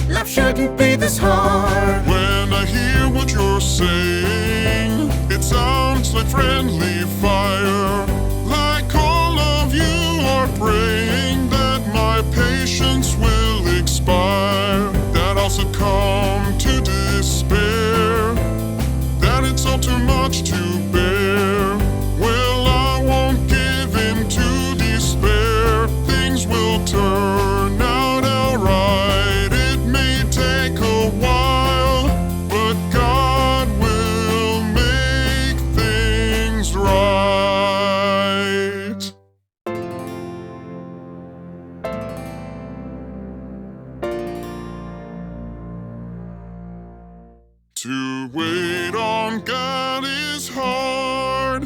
Life shouldn't be this hard. When I hear what you're saying, it sounds like friendly fire. Like all of you are praying that my patience will expire, that I'll succumb to despair, that it's all too much to bear. Well, I won't give in to despair. Things will turn out alright. It may take a while, but God will make things right. To wait on God is hard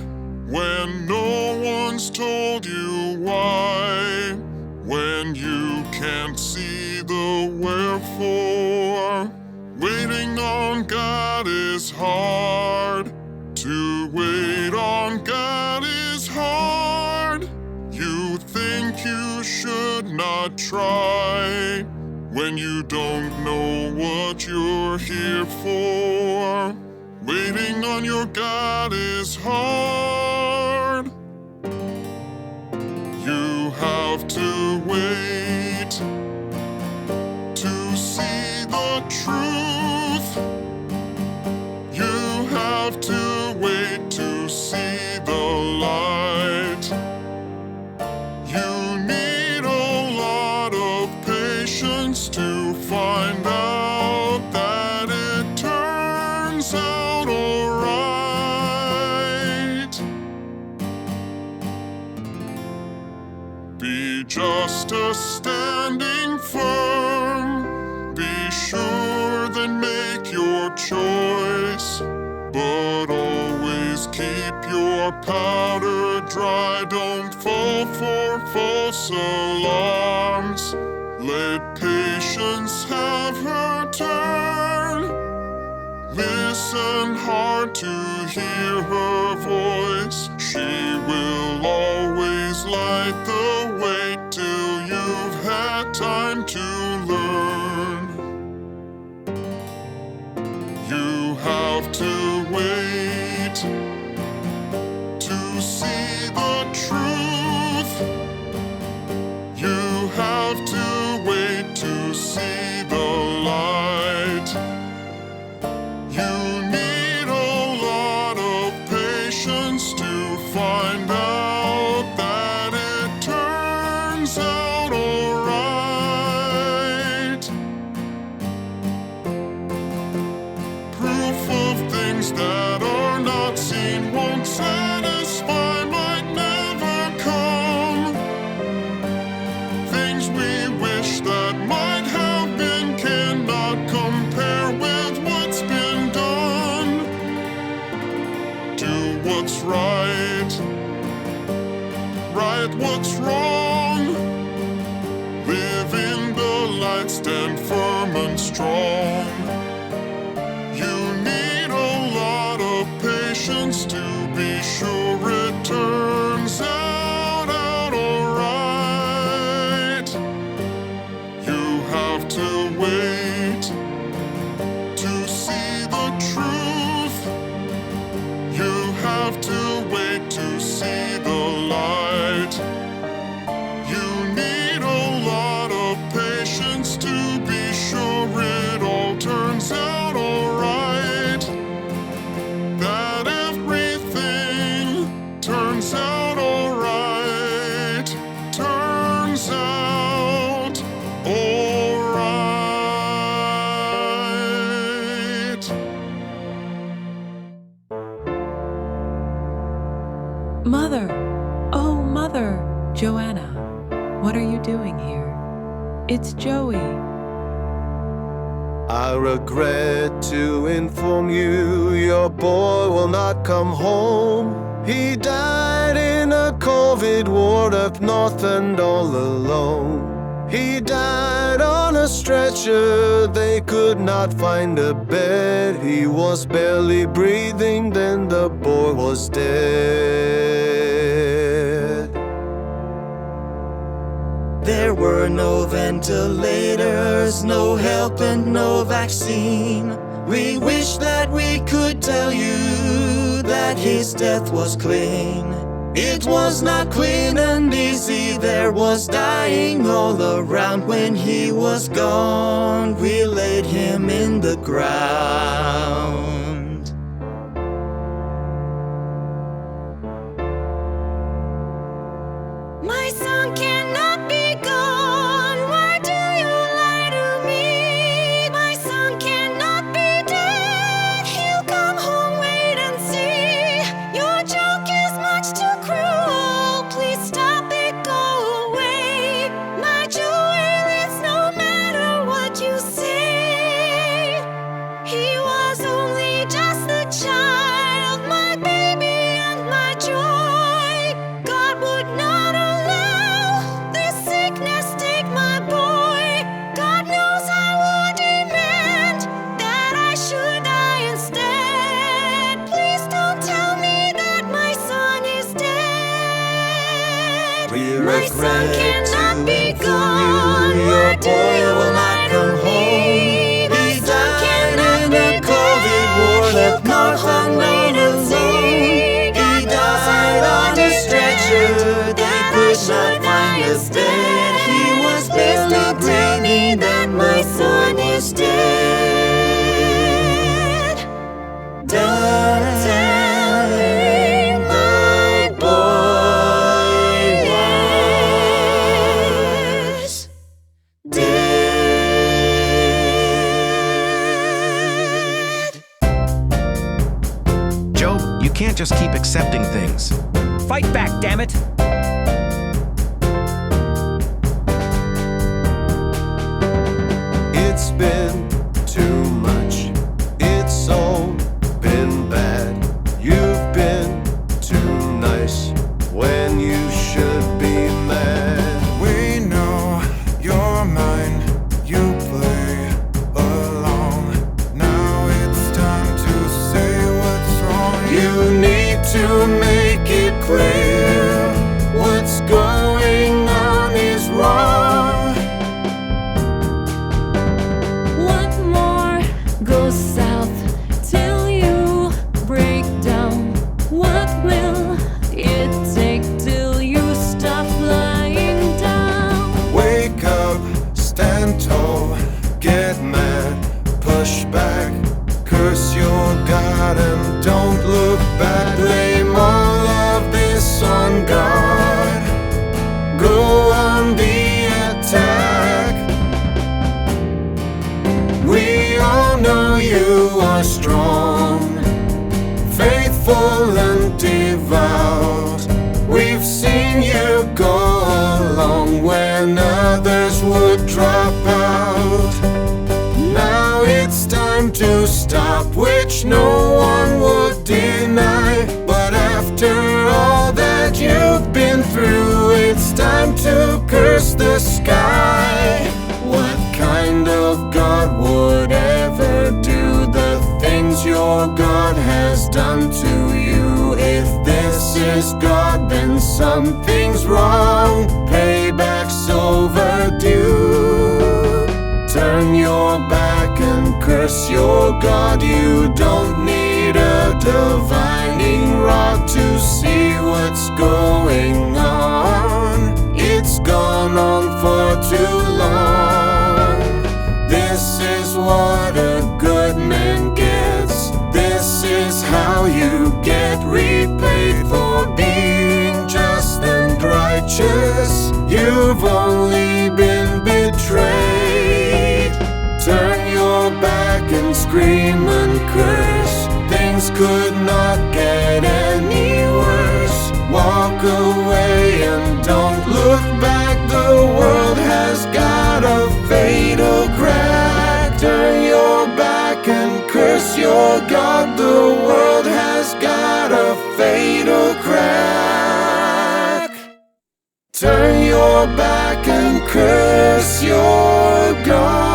when no one's told you why, when you can't see the wherefore. Waiting on God is hard. To wait on God is hard. You think you should not try when you don't know what you're here for. Waiting on your God is hard. You have to wait to see the truth. You have to wait to see the light. You need a lot of patience to find out that it turns out alright. Be just a standing firm. Be sure then make your choice, but always keep your powder dry. Don't fall for false alarms. Let patience have her turn. Listen hard to hear her voice. She will always light the way till you've had time to learn. You have to wait to see the truth. You have to wait to see the light. You need a lot of patience to find out that it turns out alright. Proof of things that are not seen won't satisfy, might never come. Things we wish that might have been cannot compare with what's been done. Do what's right, right what's wrong. Live in the light, stand firm and strong. You need a lot of patience to be sure it turns out alright. You have to wait to see the truth. You have to wait to see the light. You need a lot of patience to be sure it all turns What are you doing here? It's Joey. I regret to inform you, your boy will not come home. He died in a COVID ward up north and all alone. He died on a stretcher, they could not find a bed. He was barely breathing, then the boy was dead. There were no ventilators, no help and no vaccine. We wish that we could tell you that his death was clean. It was not clean and easy, there was dying all around. When he was gone, we laid him in the ground. My son cannot be gone. Why do you lie to me? My son cannot be dead. He'll come home, wait and see. Your joke is much too cruel. Please stop it, go away. My Joel, it's no matter what you say. He was only just a child, my baby and my joy. God would not allow this sickness take my boy. God knows I would demand that I should die instead. Please don't tell me that my son is dead. We My son regret cannot to be inform gone. you, Why your do boy you will not lie to come home. me? My He son died cannot in be a COVID ward dead. up He'll come north home, and wait all and alone. see. He God knows I died on would a stretcher, demand they that I could should not die find a bed. He instead. was Please barely don't tell me breathing, that then my the son boy is was dead. Don't tell me my boy was dead. Job, you can't just keep accepting things. Fight back, damn it! It's been too much, it's all been bad. You've been too nice when you should be mad. We know you're mine, you play along. Now it's time to say what's wrong. You need to make it clear what's going on is wrong. What more goes south till you break down? What will it take till you stop lying down? Wake up, stand tall, get mad, push back, curse your God and don't look back. Blame all of this on God. Go on the attack. We all know you are strong, faithful and devout. We've seen you go along when others would drop out. Now it's time to stop, which no one would deny. But after all that you've been through, it's time to curse the sky. What kind of God would ever do the things your God has done to you? If this is God, then something's wrong. Payback's overdue. Turn your back and curse your God. You don't need a divining rod to see what's going on. It's gone on for too long. This is what a good man gets. This is how you get repaid for being just and righteous. You've only been betrayed. Turn your back and scream and curse. Things could not get any worse. Walk away and don't look back. The your back and curse your God.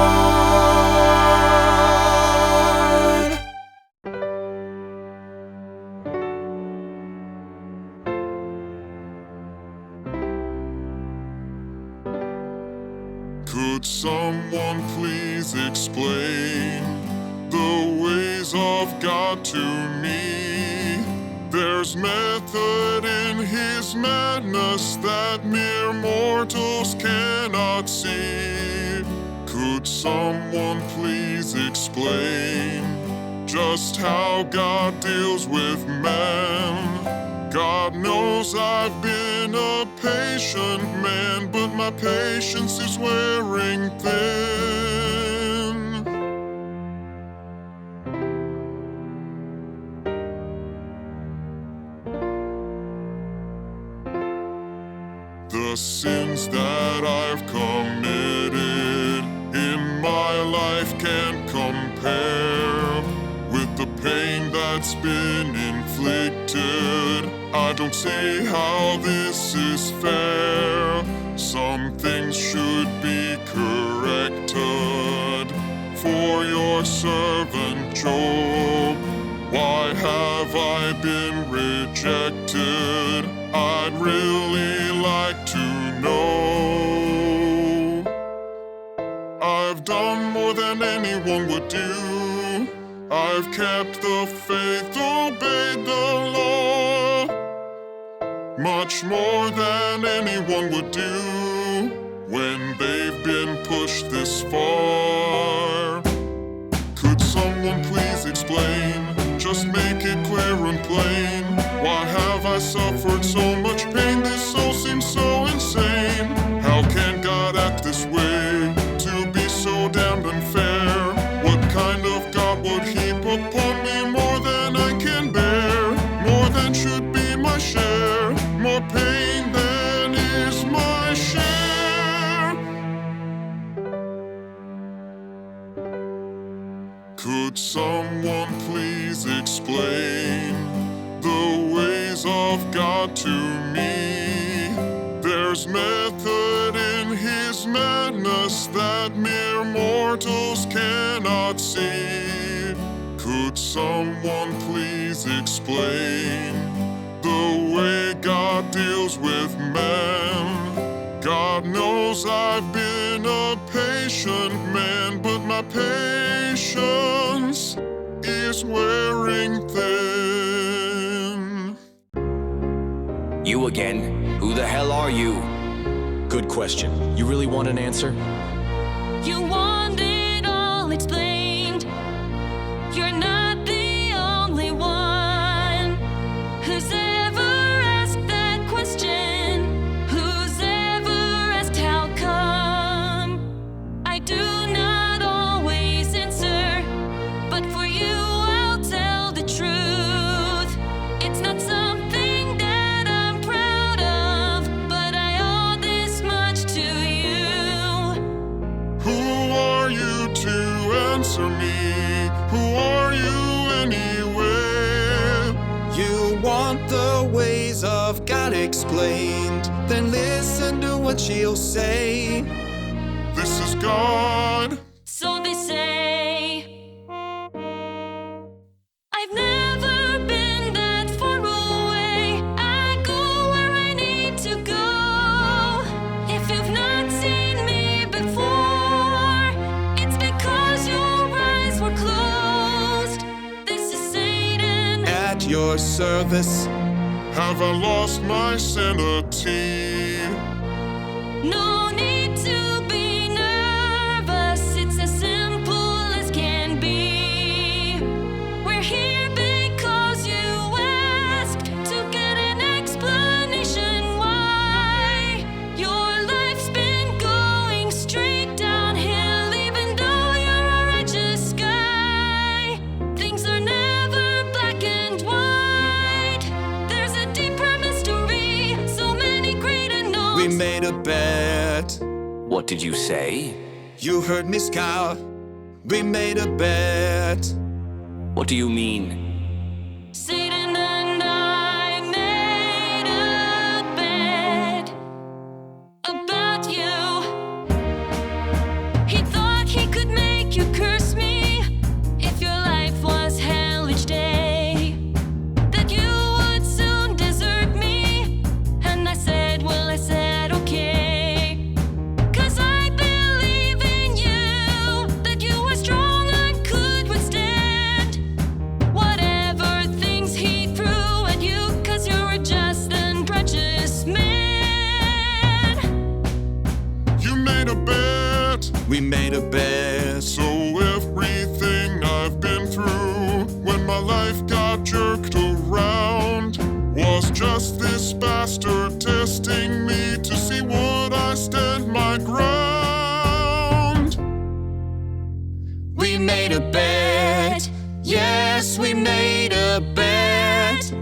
Could someone please explain the ways of God to me? There's method in his madness that mere mortals cannot see. Could someone please explain just how God deals with man? God knows I've been a patient man, but my patience is wearing thin. The sins that I've committed in my life can't compare with the pain that's been inflicted. I don't see how this is fair. Some things should be corrected for your servant Job. Why have I been rejected? I'd really like to know. I've done more than anyone would do. I've kept the faith, obeyed the law, much more than anyone would do when they've been pushed this far. Could someone please explain, just make it clear and plain, why have I suffered so much pain? This soul seems so insane. How can God act this way, to be so damned unfair? What kind of God would heap upon me more than I can bear? More than should be my share, more pain than is my share. Could someone please explain the ways of God to me? There's method in his madness that mere mortals cannot see. Could someone please explain the way God deals with man? God knows I've been a patient man, but my patience is wearing thin. You again? Who the hell are you? Good question. You really want an answer? You want it all explained. You're not the only one who's ever asked that question. Who's ever asked how come? I do not always answer, but for you I'll tell the truth. It's not something that I'm proud of, but I owe this much to you. Who are you to answer me? Who are you anyway? You want the ways of God explained, then listen to what she'll say. This is God. So they say. I've never been that far away. I go where I need to go. If you've not seen me before, it's because your eyes were closed. This is Satan. At your service. Have I lost my sanity? No need to be nervous. It's as simple as can be. We're here because you asked to get an explanation why your life's been going straight downhill, even though you're a righteous guy. Things are never black and white. There's a deeper mystery, so many great unknowns. We made a bet. What did you say? You heard me, Scout. We made a bet. What do you mean? Satan and I made a bet. made a bet. We made a bet. So everything I've been through, when my life got jerked around, was just this bastard testing me to see would I stand my ground. We made a bet. Yes, we made a bet.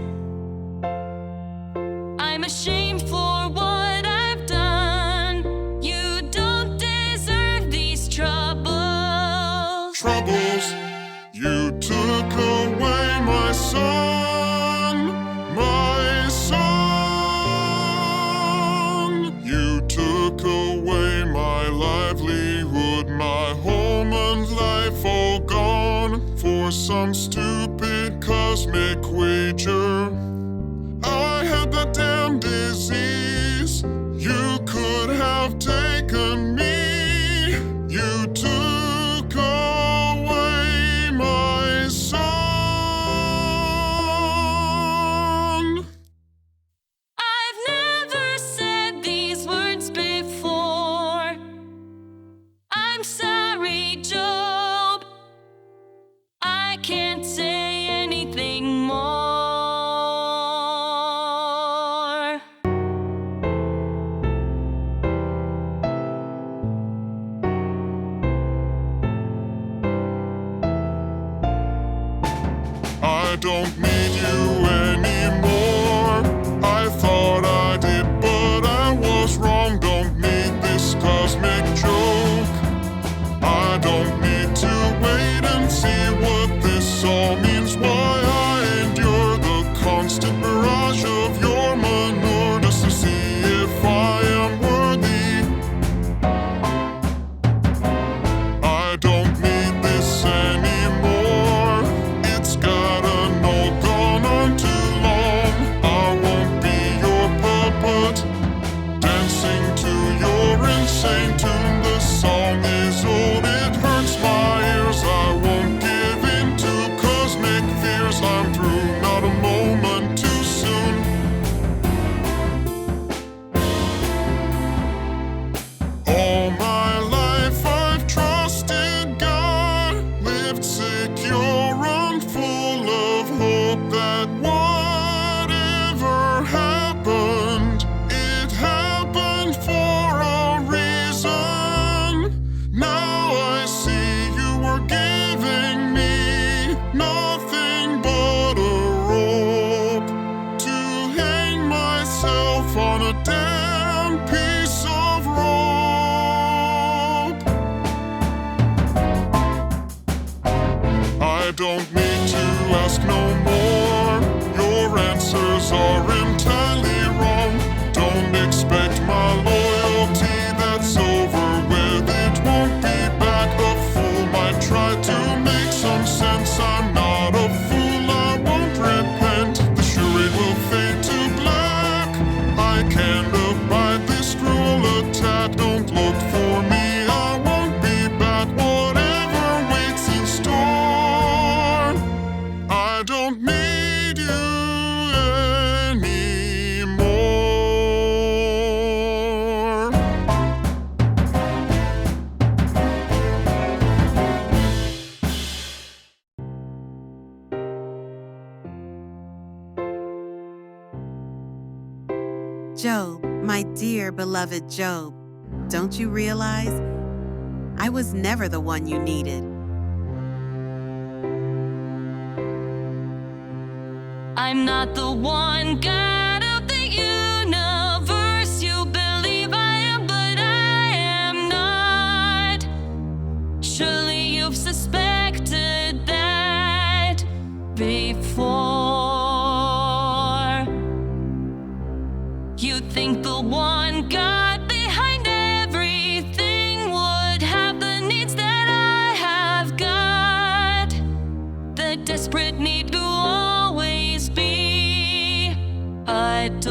I'm ashamed for what I've done. You don't deserve these troubles. Troubles, you took away my son, my son. You took away my livelihood, my home and life all gone for some stupid cosmic wager. I had that damn disease. You could have taken me. You took away my son. I've never said these words before. I'm sorry, Job. I can't say anything more. I don't need you anymore. I thought I did, but I was wrong. Don't need this cosmic joke. I don't need to wait and see what this all means. Why I endure the constant barrage of your manure just to see if I am worthy. I don't need this anymore. It's gotta know gone on too long. I won't be your puppet, dancing to your insane tune. The song is old, it hurts my ears. I won't give in to cosmic fears. I'm through, not a moment too soon. All my life I've trusted God, lived secure and full of hope that whatever happened, it happened for a reason. Now I see you were giving me nothing but a rope to hang myself on a damn piece of rope. I don't need to ask no more. Your answers are entirely wrong. Don't expect my loyalty, that's over with. It won't be back. A fool might try to make some sense. I'm not a fool, I won't repent. The charade will fade to black. I can't abide this cruel attack. Don't look for me, I won't be back. Whatever waits in store, I don't need you anymore. Job, my dear beloved Job, don't you realize I was never the one you needed? I'm not the one God of the universe you believe I am, but I am not. Surely you've suspected that before. You think the one God behind everything would have the needs that I have got. The desperate need to always be adored.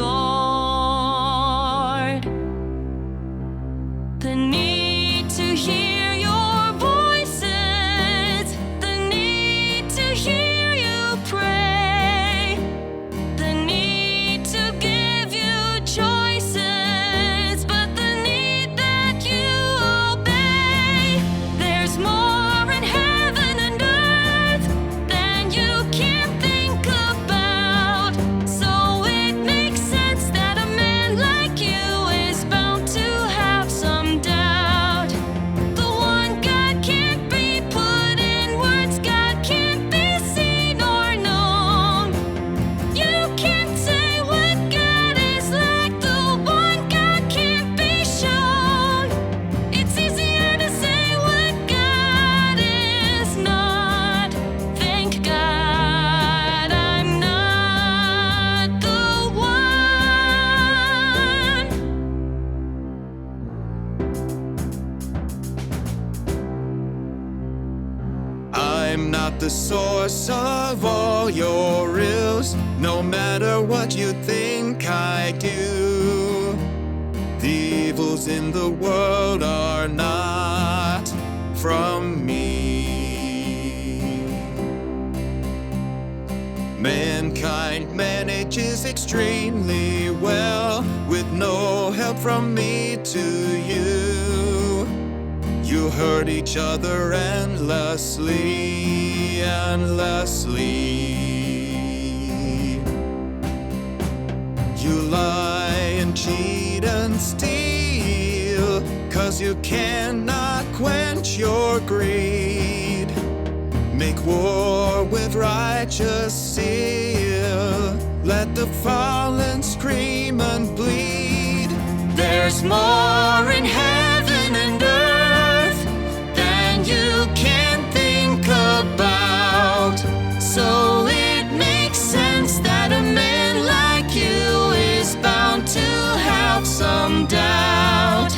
The need to hear your voices. The need to hear you pray. The need to give you choices. But the need that you I'm not the source of all your ills, no matter what you think I do. The evils in the world are not from me. Mankind manages extremely well, with no help from me to you. You hurt each other endlessly, endlessly. You lie and cheat and steal, 'cause you cannot quench your greed. Make war with righteous zeal, let the fallen scream and bleed. There's more in heaven and earth than you can think about. So it makes sense that a man like you is bound to have some doubt.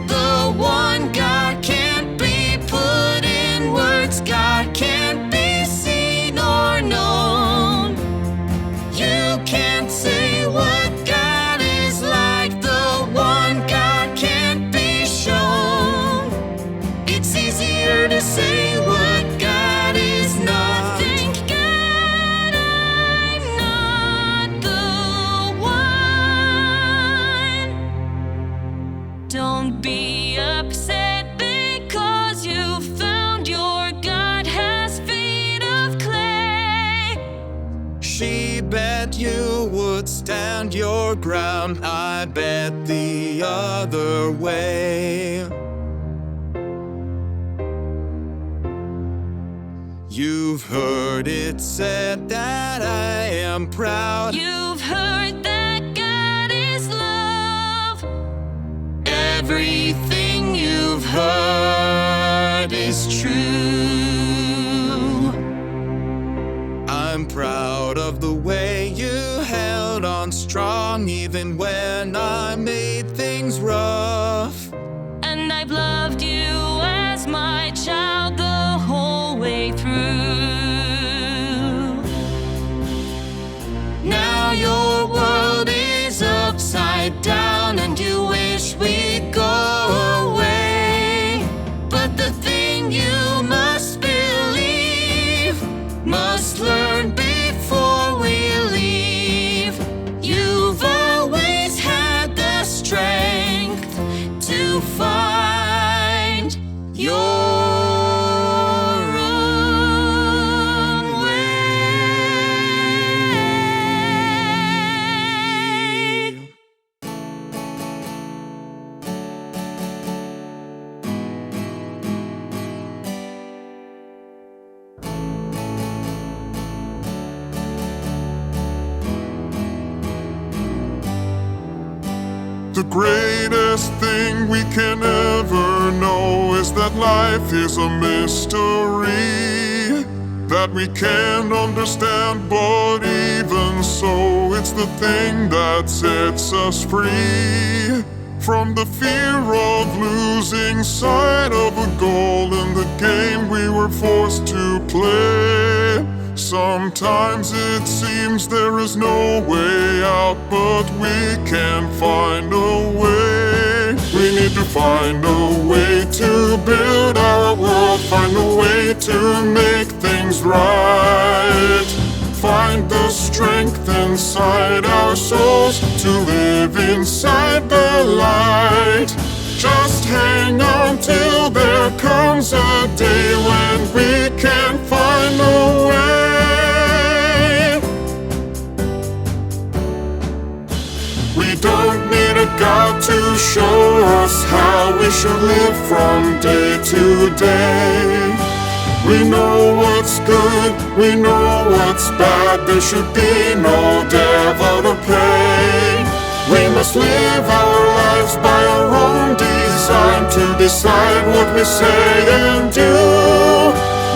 The one God can't be put in words, God can't be seen or known. You can't say what God is like, the one God can't be shown. It's easier to say what God is not. Thank God I'm not the one. Don't be upset because you found your God has feet of clay. She bet you would stand your ground, I bet the other way. You've heard it said that I am proud. You've heard that God is love. Everything you've heard is true. I'm proud of the way you held on strong, even when I made things rough. And I've loved you as my child the whole way through. Now your world is upside down and you wish we'd go away. But the thing you must believe, must learn before we leave. You've always had the strength to find your own way. The greatest thing we can ever know is that life is a mystery that we can't understand, but even so, it's the thing that sets us free from the fear of losing sight of a goal in the game we were forced to play. Sometimes it seems there is no way out, but we can find a way. We need to find a way to build our world, find a way to make things right. Find the strength inside our souls to live inside the light. Just hang on till there comes a day when we can find a way. We don't need a God to show us how we should live from day to day. We know what's good, we know what's bad. There should be no devil to pay. We must live our lives by our own design to decide what we say and do.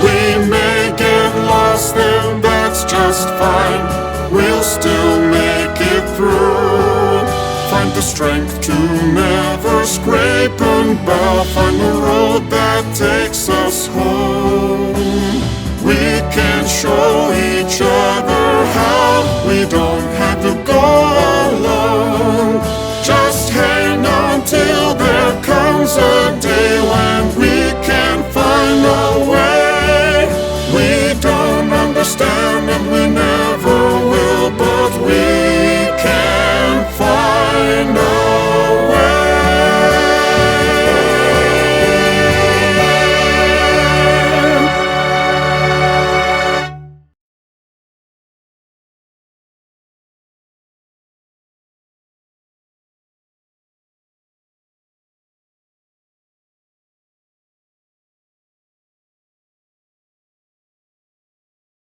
We may get lost and that's just fine. We'll still make it through. Find the strength to never scrape and bow. Find the road that takes us home. We can show each other how. We don't have to go alone. Just hang on till there's